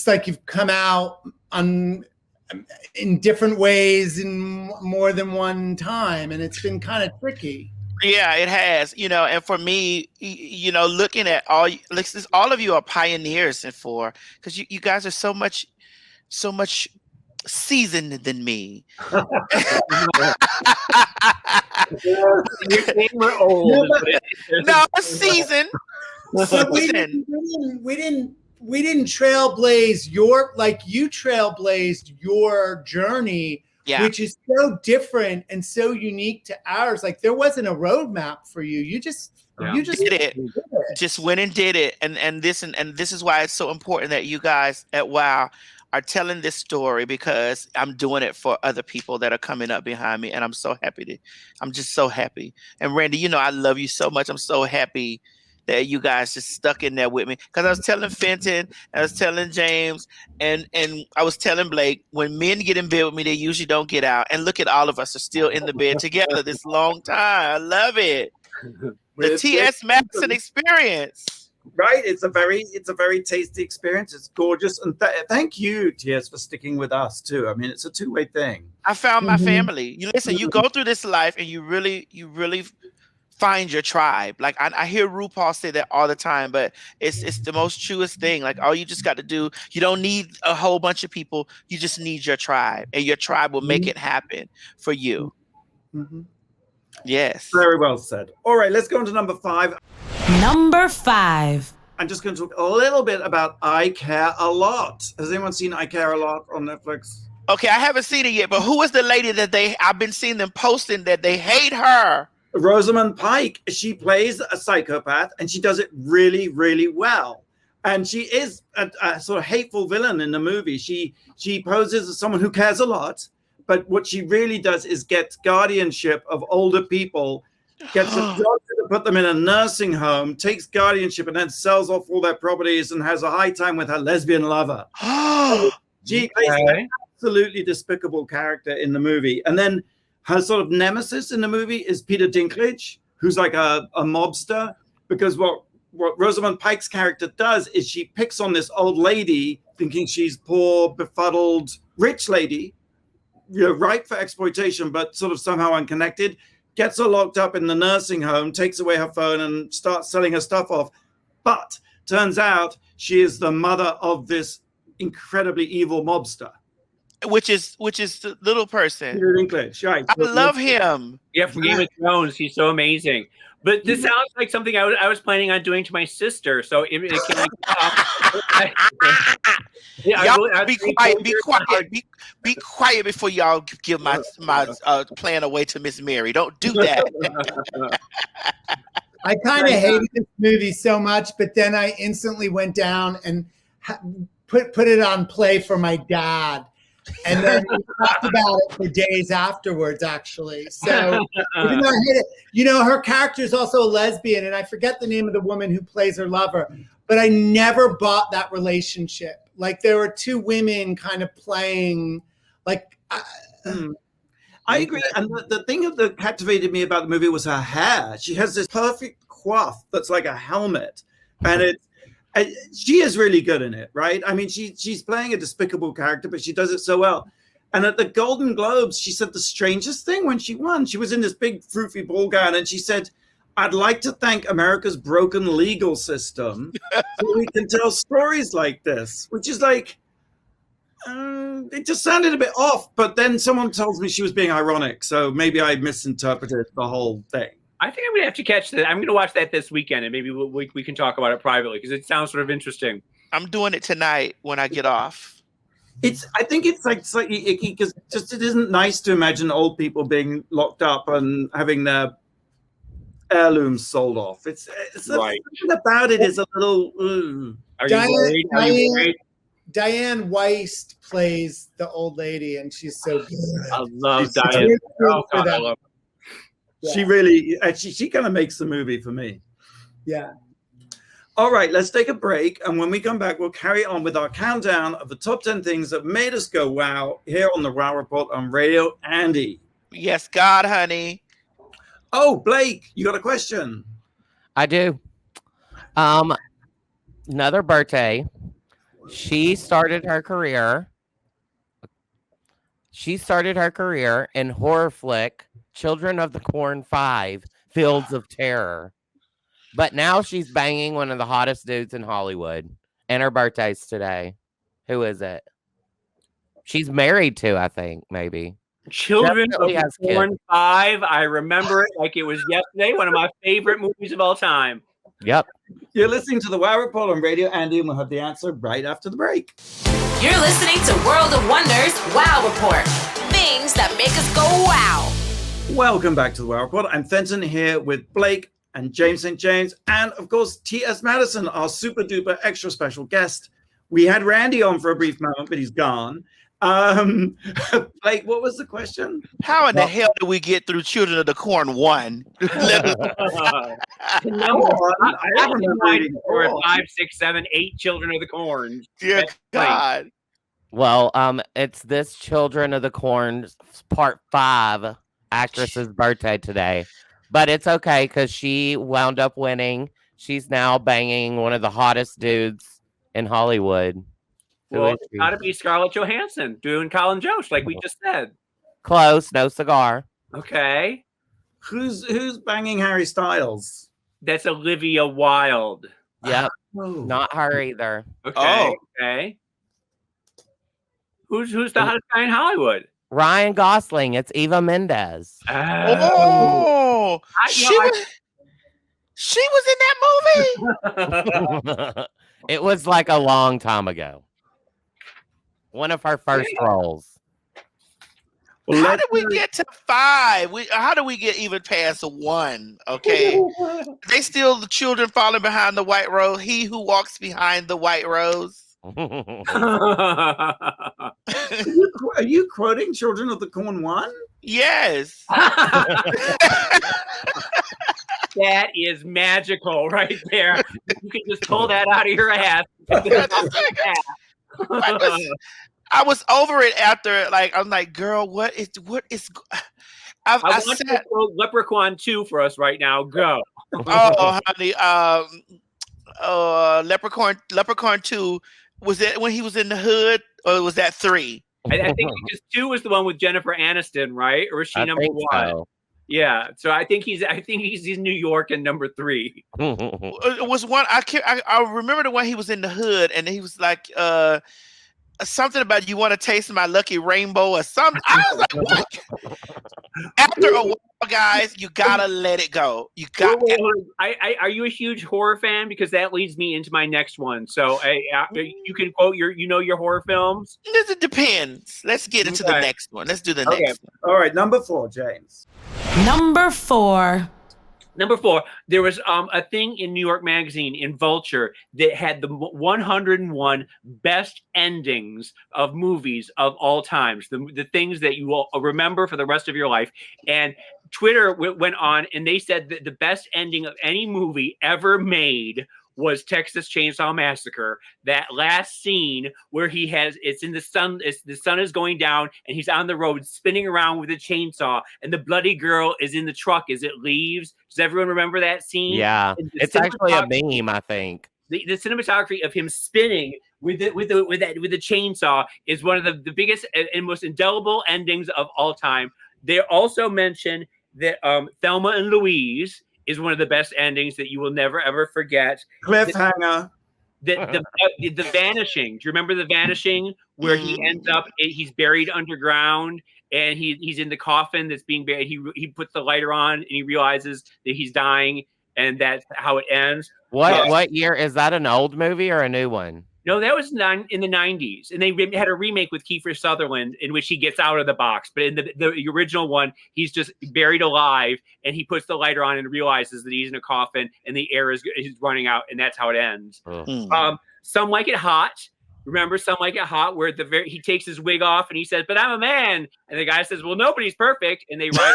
[SPEAKER 6] like you've come out in different ways in more than one time, and it's been kind of tricky.
[SPEAKER 4] Yeah, it has. And for me, looking at all of you are pioneers, because you guys are so much seasoned than me.
[SPEAKER 3] We're old.
[SPEAKER 4] No, seasoned.
[SPEAKER 6] We didn't trailblaze you trailblazed your journey, which is so different and so unique to ours. There wasn't a roadmap for you. You just
[SPEAKER 4] did it. Just went and did it. And this is why it's so important that you guys at WOW are telling this story, because I'm doing it for other people that are coming up behind me, and I'm so happy I'm just so happy. And Randy, I love you so much. I'm so happy that you guys just stuck in there with me, because I was telling Fenton, I was telling James, and I was telling Blake, when men get in bed with me, they usually don't get out. And look at all of us are still in the bed together this long time. I love it. The TS Madison Experience.
[SPEAKER 2] Right? It's a very tasty experience. It's gorgeous, and thank you, TS, for sticking with us too. I mean, it's a two-way thing.
[SPEAKER 4] I found my
[SPEAKER 6] Mhm.
[SPEAKER 4] family. You listen, you go through this life and you really find your tribe. Like I hear RuPaul say that all the time, but it's the most truest thing. Like all you just got to do, you don't need a whole bunch of people. You just need your tribe, and your tribe will make it happen for you.
[SPEAKER 2] Mm-hmm.
[SPEAKER 4] Yes.
[SPEAKER 2] Very well said. All right, let's go on to number 5.
[SPEAKER 1] Number 5.
[SPEAKER 2] I'm just going to talk a little bit about I Care a Lot. Has anyone seen I Care a Lot on Netflix?
[SPEAKER 4] Okay, I haven't seen it yet, but who is the lady that I've been seeing them posting that they hate her?
[SPEAKER 2] Rosamund Pike. She plays a psychopath, and she does it really, really well. And she is a sort of hateful villain in the movie. She poses as someone who cares a lot, but what she really does is get guardianship of older people, gets a doctor to put them in a nursing home, takes guardianship, and then sells off all their properties and has a high time with her lesbian lover. She plays an absolutely despicable character in the movie. And then her sort of nemesis in the movie is Peter Dinklage, who's like a mobster, because what Rosamund Pike's character does is she picks on this old lady, thinking she's poor, befuddled, rich lady, ripe for exploitation, but sort of somehow unconnected, gets her locked up in the nursing home, takes away her phone, and starts selling her stuff off. But turns out she is the mother of this incredibly evil mobster.
[SPEAKER 4] Which is the little person.
[SPEAKER 2] Peter Dinklage, right?
[SPEAKER 4] I love him.
[SPEAKER 3] Yeah, from Game of Thrones, he's so amazing. But this sounds like something I was planning on doing to my sister. So it can
[SPEAKER 4] y'all be quiet. Be quiet before y'all give my plan away to Miss Mary. Don't do that.
[SPEAKER 6] I kind of hated this movie so much, but then I instantly went down and put it on play for my dad. And then we talked about it for days afterwards, actually. So, even though I hate it, her character is also a lesbian, and I forget the name of the woman who plays her lover, but I never bought that relationship. Like, there were two women kind of playing, like...
[SPEAKER 2] I agree. And the thing that captivated me about the movie was her hair. She has this perfect coif that's like a helmet. And she is really good in it, right? I mean, she's playing a despicable character, but she does it so well. And at the Golden Globes, she said the strangest thing when she won. She was in this big froofy ball gown, and she said, "I'd like to thank America's broken legal system so we can tell stories like this," which is like, it just sounded a bit off. But then someone tells me she was being ironic, so maybe I misinterpreted the whole thing.
[SPEAKER 3] I think I'm going to have to catch that. I'm going to watch that this weekend, and maybe we can talk about it privately, because it sounds sort of interesting.
[SPEAKER 4] I'm doing it tonight when I get off.
[SPEAKER 2] I think it's like slightly icky, because just it isn't nice to imagine old people being locked up and having their heirlooms sold off. It's right. Something about it is a little.
[SPEAKER 3] Are you worried?
[SPEAKER 6] Diane Weist plays the old lady, and she's so good.
[SPEAKER 3] I love Diane. Oh, God, I love her.
[SPEAKER 2] Yeah. She really, she kind of makes the movie for me.
[SPEAKER 6] Yeah.
[SPEAKER 2] All right, let's take a break. And when we come back, we'll carry on with our countdown of the top 10 things that made us go wow here on the Wow Report on Radio Andy.
[SPEAKER 4] Yes, God, honey.
[SPEAKER 2] Oh, Blake, you got a question?
[SPEAKER 5] I do. Another birthday. She started her career in horror flick Children of the Corn 5, Fields of Terror. But now she's banging one of the hottest dudes in Hollywood. And her birthday's today. Who is it? She's married to, I think, maybe.
[SPEAKER 3] Children of the Corn 5. I remember it like it was yesterday. One of my favorite movies of all time.
[SPEAKER 5] Yep.
[SPEAKER 2] You're listening to the Wow Report on Radio Andy, and we'll have the answer right after the break.
[SPEAKER 1] You're listening to World of Wonders Wow Report. Things that make us go wow.
[SPEAKER 2] Welcome back to the Wow Report. I'm Fenton here with Blake and James St. James, and of course, TS Madison, our super duper extra special guest. We had Randy on for a brief moment, but he's gone. Blake, what was the question?
[SPEAKER 4] How in the hell did we get through Children of the Corn 1?
[SPEAKER 3] I remember reading 4, 5, 6, 7, 8 Children of the Corn.
[SPEAKER 4] Dear God.
[SPEAKER 5] Well, it's this Children of the Corn Part 5 actress's birthday today. But it's okay, because she wound up winning. She's now banging one of the hottest dudes in Hollywood. Who
[SPEAKER 3] Well,
[SPEAKER 5] is
[SPEAKER 3] it's
[SPEAKER 5] she?
[SPEAKER 3] got to be Scarlett Johansson doing Colin Jost, like we just said.
[SPEAKER 5] Close, no cigar.
[SPEAKER 3] Okay.
[SPEAKER 2] Who's banging Harry Styles?
[SPEAKER 3] That's Olivia Wilde.
[SPEAKER 5] Yep,
[SPEAKER 2] Oh.
[SPEAKER 5] not her either.
[SPEAKER 3] Okay.
[SPEAKER 4] Oh.
[SPEAKER 3] Okay. Who's the hottest guy in Hollywood?
[SPEAKER 5] Ryan Gosling. It's Eva Mendes.
[SPEAKER 4] Oh, she was in that movie.
[SPEAKER 5] It was like a long time ago. One of her first roles.
[SPEAKER 2] Well,
[SPEAKER 4] How did we get to 5? How do we get even past 1? Okay. They still the children falling behind the white rose. He who walks behind the white rose.
[SPEAKER 2] Are you quoting Children of the Corn 1?
[SPEAKER 4] Yes.
[SPEAKER 3] That is magical right there. You can just pull that out of your ass.
[SPEAKER 4] I was over it after, like, I'm like, girl, what is
[SPEAKER 3] I want you to quote Leprechaun 2 for us right now. Go.
[SPEAKER 4] Oh, honey, Leprechaun 2, was it when he was in the hood, or was that 3?
[SPEAKER 3] I think because 2 was the one with Jennifer Aniston, right? Or was she number 1?
[SPEAKER 5] So.
[SPEAKER 3] Yeah. So I think he's in New York and number 3.
[SPEAKER 4] It was one I remember the one he was in the hood and he was like something about you want to taste my lucky rainbow or something. I was like, what? After a while, guys, you gotta let it go. You got.
[SPEAKER 3] Are you a huge horror fan? Because that leads me into my next one. So you can quote your horror films.
[SPEAKER 4] It depends. Let's get into the next one. Let's do the next one.
[SPEAKER 2] All right, number 4, James.
[SPEAKER 1] Number 4.
[SPEAKER 3] Number 4, there was a thing in New York Magazine in Vulture that had the 101 best endings of movies of all times, the things that you will remember for the rest of your life. And Twitter went on and they said that the best ending of any movie ever made was Texas Chainsaw Massacre. That last scene where it's in the sun, the sun is going down and he's on the road spinning around with a chainsaw and the bloody girl is in the truck as it leaves. Does everyone remember that scene?
[SPEAKER 5] Yeah, it's actually a meme, I think.
[SPEAKER 3] The cinematography of him spinning with the chainsaw is one of the biggest and most indelible endings of all time. They also mention that Thelma and Louise is one of the best endings that you will never ever forget.
[SPEAKER 2] Cliffhanger.
[SPEAKER 3] The Vanishing. Do you remember The Vanishing, where he ends up, he's buried underground and he's in the coffin that's being buried. He puts the lighter on and he realizes that he's dying, and that's how it ends.
[SPEAKER 5] What year is that? An old movie or a new one?
[SPEAKER 3] No, that was in the 90s, and they had a remake with Kiefer Sutherland in which he gets out of the box. But in the original one, he's just buried alive, and he puts the lighter on and realizes that he's in a coffin, and the air is running out, and that's how it ends. Some Like It Hot. Remember Some Like It Hot, where he takes his wig off and he says, "But I'm a man," and the guy says, "Well, nobody's perfect," and they write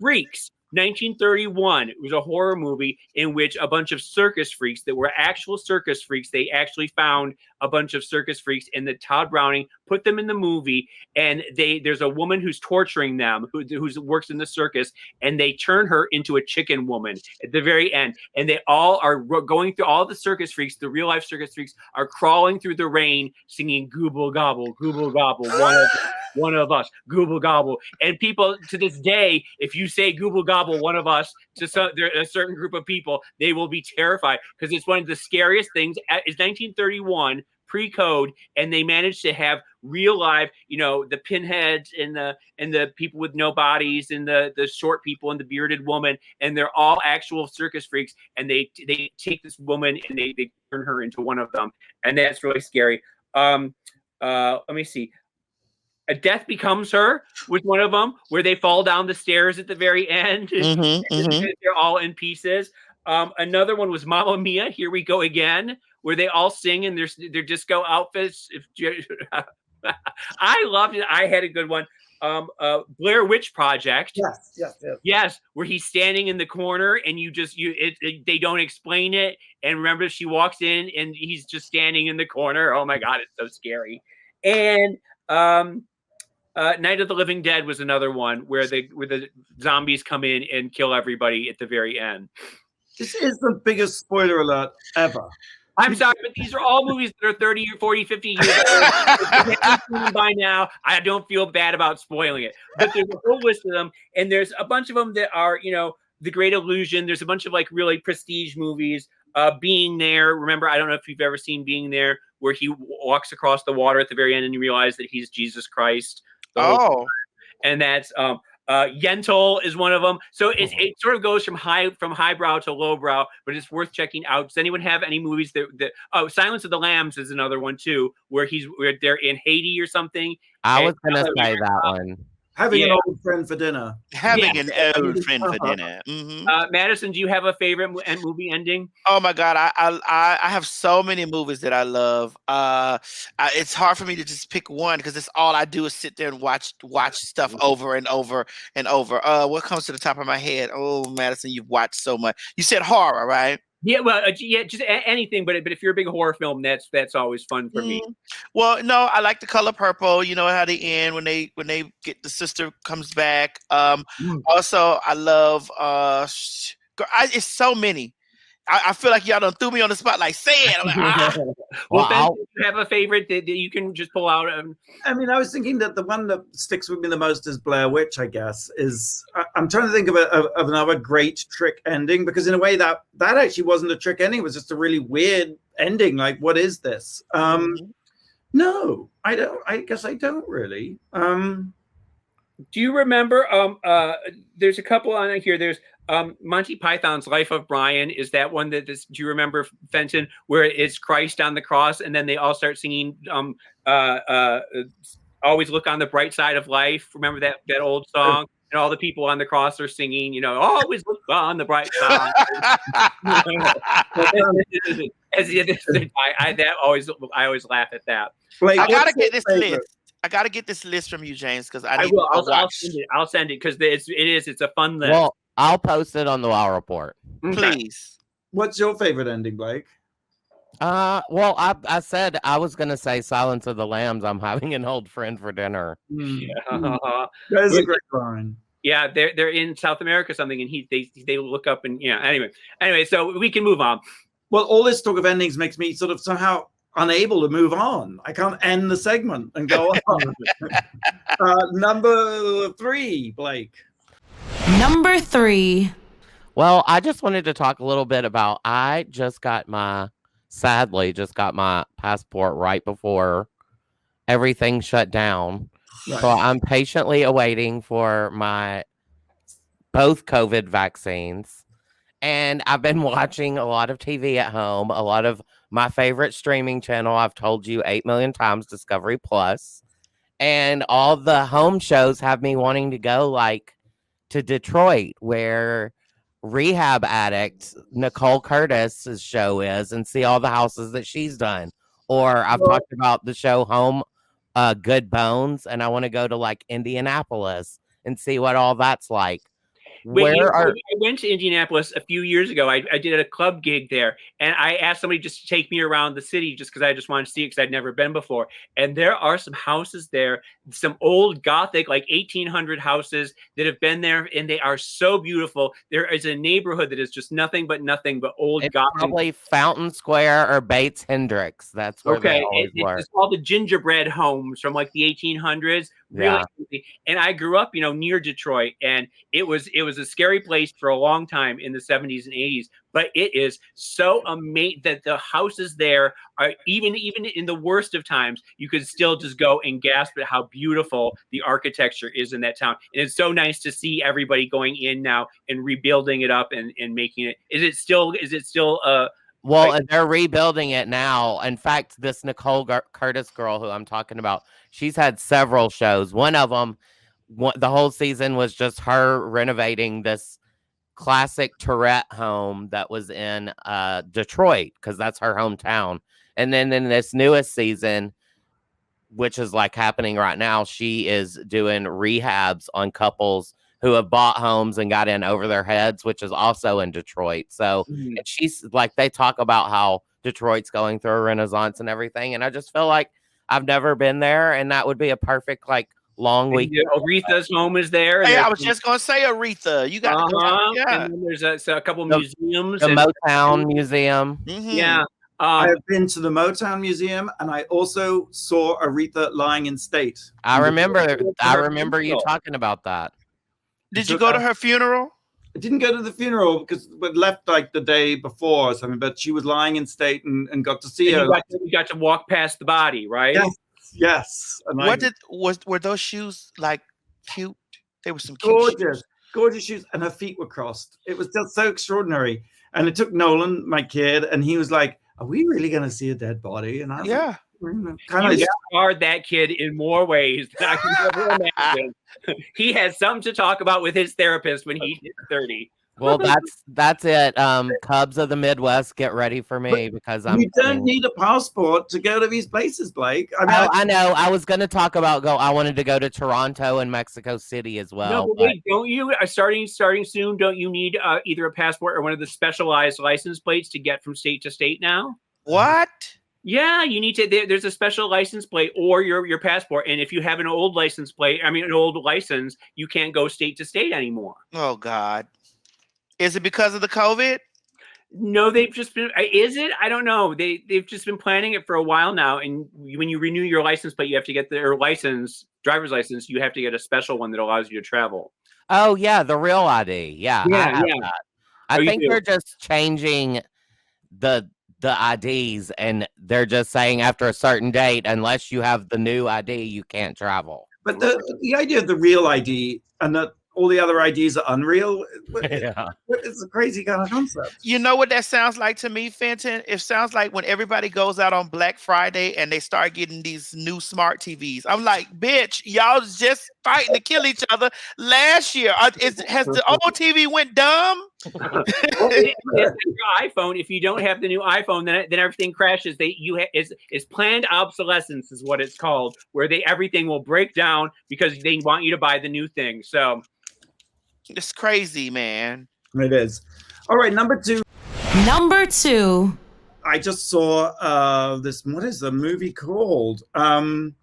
[SPEAKER 3] Freaks. 1931. It was a horror movie in which a bunch of circus freaks that were actual circus freaks. They actually found a bunch of circus freaks, and that Todd Browning put them in the movie. And there's a woman who's torturing them, who works in the circus, and they turn her into a chicken woman at the very end. And they all are going through, all the circus freaks, the real life circus freaks, are crawling through the rain, singing "Gooble Gobble, Gooble Gobble." One of us, Gooble Gobble. And people to this day, if you say Gooble Gobble, one of us, to a certain group of people, they will be terrified, because it's one of the scariest things. It's 1931, pre-code, and they managed to have real live, the pinheads and the people with no bodies and the short people and the bearded woman, and they're all actual circus freaks, and they take this woman and they turn her into one of them, and that's really scary. Let me see. A Death Becomes Her was one of them, where they fall down the stairs at the very end. They're all in pieces. Another one was Mamma Mia, Here We Go Again, where they all sing in their disco outfits. I loved it. I had a good one. Blair Witch Project. Yes, where he's standing in the corner and they don't explain it. And remember, she walks in and he's just standing in the corner. Oh my God, it's so scary. And Night of the Living Dead was another one where the zombies come in and kill everybody at the very end.
[SPEAKER 2] This is the biggest spoiler alert ever.
[SPEAKER 3] I'm sorry, but these are all movies that are 30 or 40, 50 years old. If you haven't seen them by now, I don't feel bad about spoiling it. But there's a whole list of them, and there's a bunch of them that are, The Great Illusion. There's a bunch of like really prestige movies. Being There. Remember, I don't know if you've ever seen Being There, where he walks across the water at the very end and you realize that he's Jesus Christ. And that's Yentl is one of them. So it sort of goes from highbrow to lowbrow, but it's worth checking out. Does anyone have any movies that Silence of the Lambs is another one too, where they're in Haiti or something.
[SPEAKER 5] I was gonna say that one.
[SPEAKER 2] Having an old friend for dinner.
[SPEAKER 4] Having an old friend for dinner. Mm-hmm.
[SPEAKER 3] Madison, do you have a favorite movie ending?
[SPEAKER 4] Oh my God, I have so many movies that I love. It's hard for me to just pick one because it's all I do is sit there and watch stuff over and over and over. What comes to the top of my head? Oh, Madison, you've watched so much. You said horror, right?
[SPEAKER 3] Yeah, well, just anything, but if you're a big horror film, that's always fun for me.
[SPEAKER 4] Well, no, I like The Color Purple. You know how they end when they get the sister comes back. Also, I love it's so many. I feel like y'all done threw me on the spot. Like, say it. Like,
[SPEAKER 3] Well, Ben, do you have a favorite that you can just pull out?
[SPEAKER 2] I mean, I was thinking that the one that sticks with me the most is Blair Witch, I guess. I'm trying to think of another great trick ending, because in a way that actually wasn't a trick ending. It was just a really weird ending. Like, what is this? No, I don't. I guess I don't really.
[SPEAKER 3] Do you remember? There's a couple on here. There's Monty Python's Life of Brian. Is that one do you remember, Fenton, where it's Christ on the cross and then they all start singing Always Look on the Bright Side of Life? Remember that old song? And all the people on the cross are singing, always look on the bright side. I always laugh at that.
[SPEAKER 2] Like,
[SPEAKER 4] I gotta get this list. I gotta get this list from you, James, because I will.
[SPEAKER 3] I'll send it because it's a fun list.
[SPEAKER 5] Well, I'll post it on the WoW Report.
[SPEAKER 4] Please.
[SPEAKER 2] What's your favorite ending, Blake?
[SPEAKER 5] Well, I said I was gonna say Silence of the Lambs. I'm having an old friend for dinner.
[SPEAKER 2] That is a great line.
[SPEAKER 3] Yeah, they're in South America or something, and they look up and Anyway, so we can move on.
[SPEAKER 2] Well, all this talk of endings makes me sort of somehow unable to move on. I can't end the segment and go on. Number 3, Blake.
[SPEAKER 1] Number 3.
[SPEAKER 5] Well, I just wanted to talk a little bit about. Sadly, just got my passport right before everything shut down. Right. So I'm patiently awaiting for my both COVID vaccines. And I've been watching a lot of TV at home, a lot of my favorite streaming channel. I've told you 8 million times, Discovery Plus. And all the home shows have me wanting to go to Detroit, where Rehab Addict Nicole Curtis's show is, and see all the houses that she's done. Or I've talked about the show Home Good Bones, and I want to go to Indianapolis and see what all that's like.
[SPEAKER 3] I went to Indianapolis a few years ago. I did a club gig there, and I asked somebody just to take me around the city just because I just wanted to see it because I'd never been before. And there are some houses there, some old Gothic, 1800 houses that have been there, and they are so beautiful. There is a neighborhood that is just nothing but old Gothic.
[SPEAKER 5] Probably Fountain Square or Bates Hendricks. That's where they always were.
[SPEAKER 3] It's called the gingerbread homes from the 1800s. Really, and I grew up, near Detroit, and it was a scary place for a long time in the 70s and 80s. But it is so amazing that the houses there are even in the worst of times, you could still just go and gasp at how beautiful the architecture is in that town. And it's so nice to see everybody going in now and rebuilding it up and making it. Is it still
[SPEAKER 5] Well, they're rebuilding it now. In fact, this Nicole Curtis girl who I'm talking about, she's had several shows. One of them, the whole season was just her renovating this classic Tourette home that was in Detroit, because that's her hometown. And then in this newest season, which is happening right now, she is doing rehabs on couples who have bought homes and got in over their heads, which is also in Detroit. So and she's they talk about how Detroit's going through a renaissance and everything. And I just feel like I've never been there, and that would be a perfect long week.
[SPEAKER 3] Aretha's home is there.
[SPEAKER 4] Hey, I was just gonna say Aretha. You got to go. Yeah.
[SPEAKER 3] And then there's a couple museums.
[SPEAKER 5] The Motown Museum.
[SPEAKER 4] Mhm.
[SPEAKER 3] Yeah.
[SPEAKER 2] I have been to the Motown Museum, and I also saw Aretha lying in state.
[SPEAKER 5] I remember you talking about that.
[SPEAKER 4] Did you go to her funeral?
[SPEAKER 2] I didn't go to the funeral because we left like the day before or something, but she was lying in state and got to see her.
[SPEAKER 3] You got to walk past the body, right?
[SPEAKER 2] Yes. And
[SPEAKER 4] were those shoes like cute? They were some cute
[SPEAKER 2] gorgeous shoes, and her feet were crossed. It was just so extraordinary. And it took Nolan, my kid, and he was like, "Are we really going to see a dead body?" And I was like,
[SPEAKER 3] kind of scarred that kid in more ways than I can ever imagine. He has something to talk about with his therapist when he hit 30.
[SPEAKER 5] Well, that's it. Cubs of the Midwest, get ready for me because
[SPEAKER 2] You don't need a passport to go to these places, Blake.
[SPEAKER 5] I know. I was going to talk about I wanted to go to Toronto and Mexico City as well.
[SPEAKER 3] No, but wait, don't you starting soon? Don't you need either a passport or one of the specialized license plates to get from state to state now?
[SPEAKER 4] What?
[SPEAKER 3] Yeah, you need to. There's a special license plate or your passport, and if you have an old license plate, an old license, you can't go state to state anymore.
[SPEAKER 4] Oh God. Is it because of the COVID?
[SPEAKER 3] No, they've just been. Is it? I don't know. They've just been planning it for a while now. And when you renew your license plate, you have to get their driver's license. You have to get a special one that allows you to travel.
[SPEAKER 5] Oh yeah, the real ID. Yeah. I think they're just changing the IDs, and they're just saying after a certain date, unless you have the new ID, you can't travel.
[SPEAKER 2] But the idea of the real ID and that all the other IDs are unreal. It's a crazy kind of concept.
[SPEAKER 4] You know what that sounds like to me, Fenton? It sounds like when everybody goes out on Black Friday and they start getting these new smart TVs. I'm like, bitch, y'all just fighting to kill each other last year. Has the old TV went dumb?
[SPEAKER 3] Your iPhone. If you don't have the new iPhone, then everything crashes. It's planned obsolescence is what it's called, where everything will break down because they want you to buy the new thing. So
[SPEAKER 4] it's crazy, man.
[SPEAKER 2] It is. All right, number two. I just saw this. What is the movie called?
[SPEAKER 5] Monster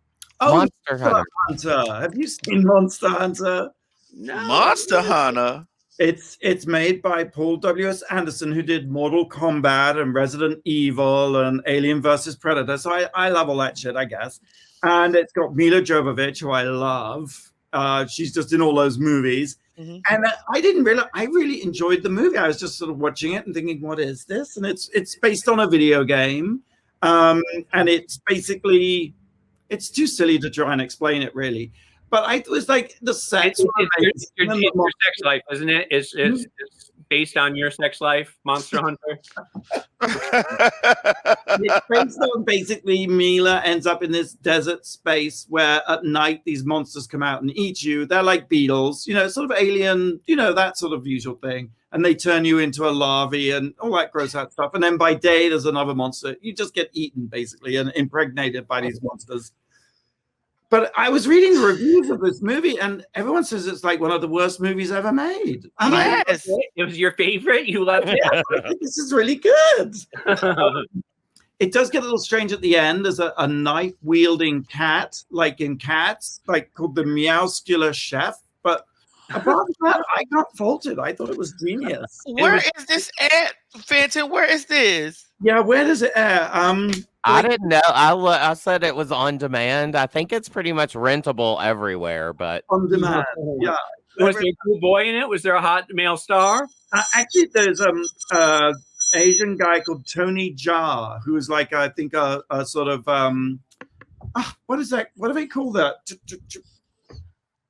[SPEAKER 2] Hunter. Have you seen Monster Hunter?
[SPEAKER 3] No.
[SPEAKER 4] Monster Hunter.
[SPEAKER 2] It's made by Paul W.S. Anderson, who did Mortal Kombat and Resident Evil and Alien vs. Predator. So I love all that shit, I guess. And it's got Milla Jovovich, who I love. She's just in all those movies. Mm-hmm. And I didn't realize, I really enjoyed the movie. I was just sort of watching it and thinking, what is this? And it's based on a video game. And it's basically, it's too silly to try and explain it, really. But it was like the sex.
[SPEAKER 3] It's your sex life, isn't it? It's based on your sex life, Monster Hunter.
[SPEAKER 2] It's based on basically Milla ends up in this desert space where at night these monsters come out and eat you. They're like beetles, sort of alien, that sort of usual thing. And they turn you into a larvae and all that gross out stuff. And then by day, there's another monster. You just get eaten, basically, and impregnated by these monsters. But I was reading the reviews of this movie, and everyone says it's like one of the worst movies ever made. And
[SPEAKER 4] yes,
[SPEAKER 3] it was your favorite. You loved it.
[SPEAKER 2] I think this is really good. It does get a little strange at the end. There's a knife-wielding cat, like in Cats, like called the Meowscular Chef. But apart from that, I can't fault it. I thought it was genius.
[SPEAKER 4] Where is this at, Fenton? Where is this?
[SPEAKER 2] Yeah, where does it air?
[SPEAKER 5] I didn't know. I said it was on demand. I think it's pretty much rentable everywhere, but
[SPEAKER 2] on demand. Yeah.
[SPEAKER 3] Was there a cool boy in it? Was there a hot male star?
[SPEAKER 2] Actually, there's Asian guy called Tony Jaa, who is like I think a sort of what is that? What do they call that?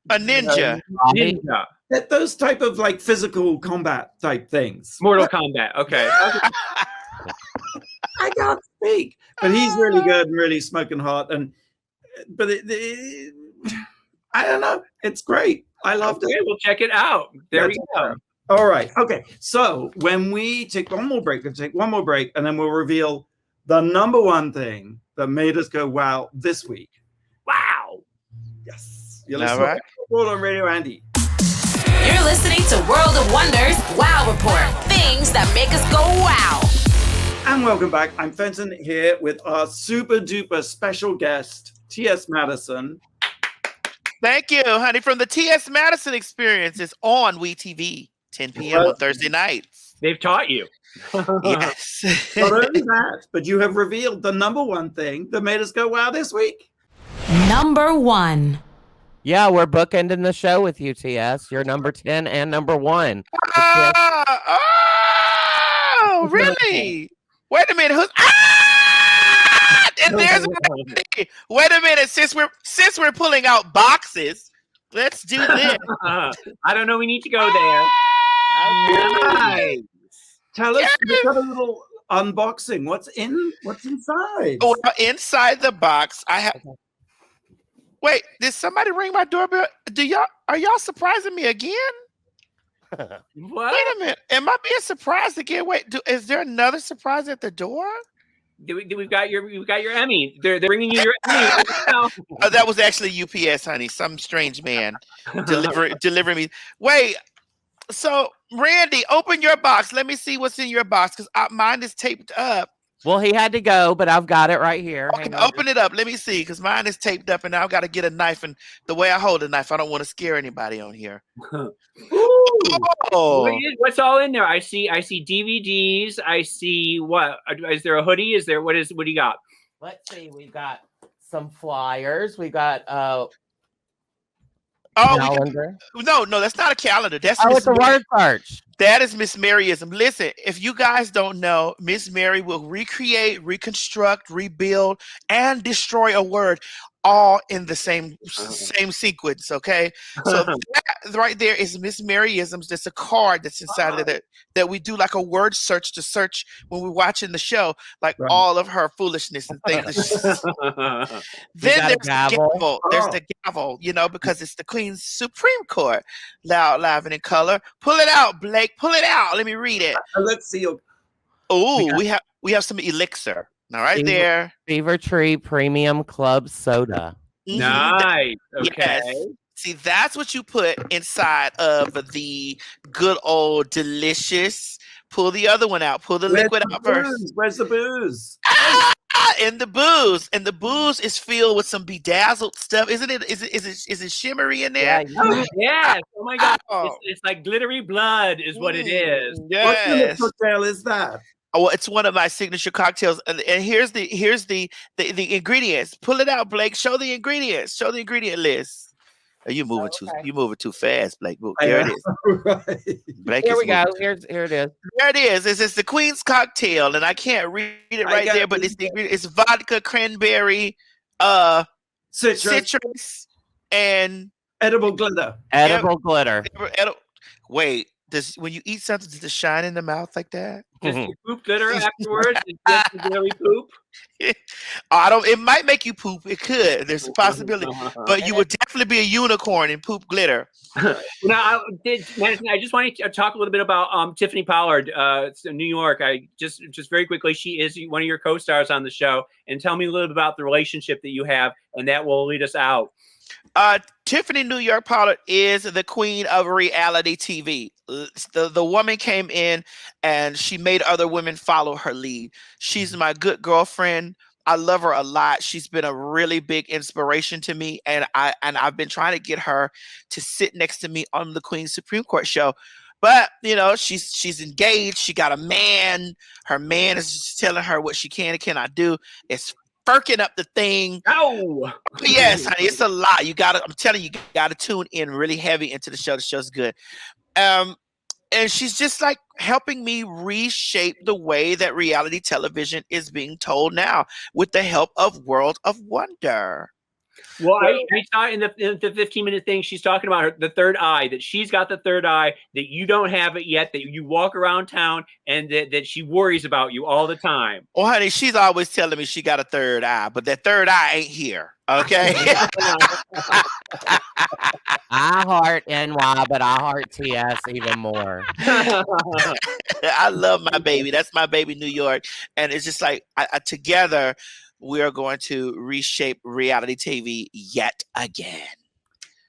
[SPEAKER 4] A ninja.
[SPEAKER 3] Ninja.
[SPEAKER 2] Those type of like physical combat type things.
[SPEAKER 3] Mortal Kombat. Okay.
[SPEAKER 2] I can't speak, but he's really good and really smoking hot. But I don't know. It's great. I loved it.
[SPEAKER 3] We'll check it out. There we go.
[SPEAKER 2] All right. Okay. So when we take one more break, and then we'll reveal the number one thing that made us go wow this week.
[SPEAKER 3] Wow.
[SPEAKER 2] Yes. You're listening to on Radio Andy.
[SPEAKER 1] You're listening to World of Wonders Wow Report. Things that make us go wow.
[SPEAKER 2] And welcome back. I'm Fenton here with our super duper special guest, TS Madison.
[SPEAKER 4] Thank you, honey. From the TS Madison Experience is on WeTV, 10 p.m. on Thursday nights.
[SPEAKER 3] They've taught you.
[SPEAKER 4] Yes.
[SPEAKER 2] Not only that, but you have revealed the number one thing that made us go wow this week.
[SPEAKER 1] Number 1.
[SPEAKER 5] Yeah, we're bookending the show with you, TS. You're number 10 and number 1.
[SPEAKER 4] Oh, really? Wait a minute. And there's wait a minute. Since we're pulling out boxes, let's do this.
[SPEAKER 3] I don't know. We need to go there.
[SPEAKER 2] Nice. Tell us, let's have a little unboxing. What's inside?
[SPEAKER 4] Oh, inside the box, I have. Wait, did somebody ring my doorbell? Are y'all surprising me again?
[SPEAKER 3] What?
[SPEAKER 4] Wait a minute. Am I being surprised again? Wait, is there another surprise at the door?
[SPEAKER 3] We've got your Emmy. They're bringing you your Emmy right now.
[SPEAKER 4] Oh, that was actually UPS, honey. Some strange man delivering me. Wait. So, Randy, open your box. Let me see what's in your box because mine is taped up.
[SPEAKER 5] Well, he had to go, but I've got it right here.
[SPEAKER 4] Okay, open it up. Let me see because mine is taped up and now I've got to get a knife. And the way I hold a knife, I don't want to scare anybody on here. Oh.
[SPEAKER 3] What's all in there? I see DVDs. I see what? Is there a hoodie? What do you got?
[SPEAKER 5] Let's see. We've got some flyers. We got
[SPEAKER 4] calendar. No, that's not a calendar. That's
[SPEAKER 5] it's a word search.
[SPEAKER 4] That is Miss Maryism. Listen, if you guys don't know, Miss Mary will recreate, reconstruct, rebuild, and destroy a word all in the same sequence, okay? So that right there is Miss Maryisms. That's a card that's inside of it that we do like a word search to search when we're watching the show, like all of her foolishness and things. Then there's the gavel. There's the gavel, because it's the Queen's Supreme Court. Loud, live, and in color. Pull it out, Blake. Pull it out. Let me read it.
[SPEAKER 2] Let's see.
[SPEAKER 4] Oh, we have some elixir. Now, there.
[SPEAKER 5] Fever Tree Premium Club Soda.
[SPEAKER 3] Mm-hmm. Nice. Okay.
[SPEAKER 4] Yes. See, that's what you put inside of the good old delicious. Pull the other one out. Pull the liquid out first.
[SPEAKER 2] Where's the booze?
[SPEAKER 4] And the booze. And the booze is filled with some bedazzled stuff. Isn't it? Is it shimmery in there?
[SPEAKER 3] Yes. Oh my God. It's like glittery blood is what it is.
[SPEAKER 4] Yes.
[SPEAKER 2] What kind of cocktail is that?
[SPEAKER 4] Oh, well, it's one of my signature cocktails, and here's the ingredients. Pull it out, Blake. Show the ingredients. Show the ingredient list. Are you moving too fast, Blake? There it is.
[SPEAKER 2] Right.
[SPEAKER 4] Blake,
[SPEAKER 5] here we go. Here it is.
[SPEAKER 4] There it is. It's the Queen's cocktail, and I can't read it right there, but it's vodka, cranberry, citrus, and
[SPEAKER 2] edible glitter.
[SPEAKER 5] Edible glitter.
[SPEAKER 4] Wait. When you eat something, does it shine in the mouth like that?
[SPEAKER 3] Does you poop glitter afterwards? Does it really poop?
[SPEAKER 4] It might make you poop. It could. There's a possibility. But you would definitely be a unicorn and poop glitter.
[SPEAKER 3] Now, Madison, I just wanted to talk a little bit about Tiffany Pollard, in New York. I just very quickly, she is one of your co-stars on the show. And tell me a little bit about the relationship that you have, and that will lead us out.
[SPEAKER 4] Tiffany New York Pollard is the queen of reality TV. The woman came in and she made other women follow her lead. She's my good girlfriend. I love her a lot. She's been a really big inspiration to me, and I've been trying to get her to sit next to me on the Queen's Supreme Court show. But she's engaged. She got a man. Her man is just telling her what she can and cannot do. It's Furking up the thing.
[SPEAKER 3] Oh,
[SPEAKER 4] yes, honey, it's a lot. I'm telling you, you gotta tune in really heavy into the show. The show's good. And she's just like helping me reshape the way that reality television is being told now with the help of World of Wonder.
[SPEAKER 3] Well, I saw in the 15-minute thing, she's talking about the third eye, that she's got the third eye, that you don't have it yet, that you walk around town and that she worries about you all the time.
[SPEAKER 4] Oh, honey, she's always telling me she got a third eye, but that third eye ain't here. Okay.
[SPEAKER 5] I heart NY, but I heart TS even more.
[SPEAKER 4] I love my baby. That's my baby, New York. And it's just like together, we are going to reshape reality TV yet again.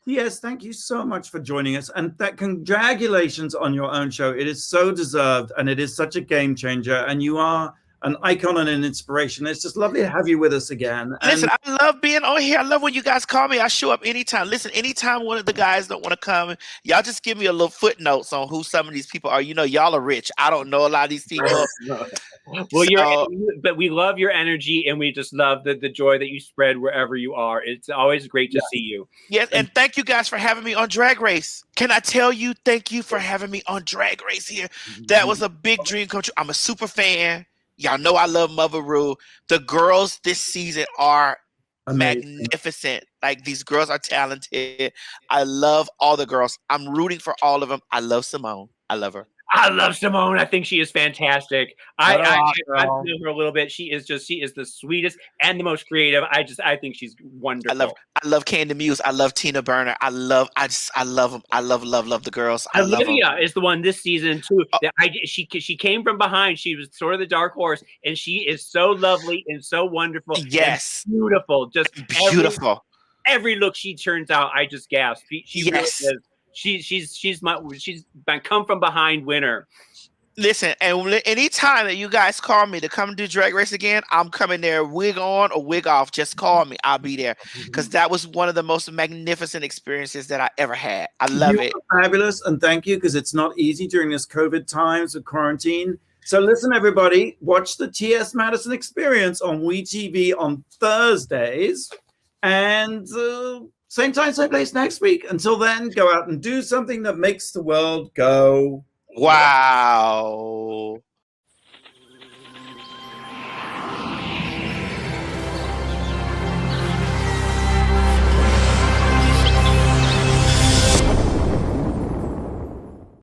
[SPEAKER 2] Yes, thank you so much for joining us. And congratulations on your own show. It is so deserved, and it is such a game changer. And you are an icon and an inspiration. It's just lovely to have you with us again.
[SPEAKER 4] Listen, I love being on here. I love when you guys call me. I show up anytime. Listen, anytime one of the guys don't want to come, y'all just give me a little footnotes on who some of these people are. You know, y'all are rich. I don't know a lot of these people.
[SPEAKER 3] Well, but we love your energy, and we just love the joy that you spread wherever you are. It's always great to see you.
[SPEAKER 4] Yes, and thank you guys for having me on Drag Race. Can I tell you, thank you for having me on Drag Race here. That was a big dream come true. I'm a super fan. Y'all know I love Mother Rue. The girls this season are magnificent. Like, these girls are talented. I love all the girls. I'm rooting for all of them. I love Simone. I love her.
[SPEAKER 3] I love Simone. I think she is fantastic. I know her a little bit. She is the sweetest and the most creative. I think she's wonderful.
[SPEAKER 4] I love Candy Muse. I love Tina Burner. I love them. I love the girls.
[SPEAKER 3] Olivia is the one this season too. She came from behind. She was sort of the dark horse, and she is so lovely and so wonderful.
[SPEAKER 4] Yes,
[SPEAKER 3] beautiful. Just
[SPEAKER 4] beautiful.
[SPEAKER 3] Every look she turns out, I just gasp. She really is. She's my come from behind winner.
[SPEAKER 4] Listen, and anytime that you guys call me to come do Drag Race again, I'm coming there, wig on or wig off. Just call me. I'll be there, because that was one of the most magnificent experiences that I ever had. I love it.
[SPEAKER 2] Fabulous, and thank you, because it's not easy during this COVID times of quarantine. So listen, everybody, watch the TS Madison Experience on WeTV on Thursdays, and same time, same place next week. Until then, go out and do something that makes the world go
[SPEAKER 4] wow.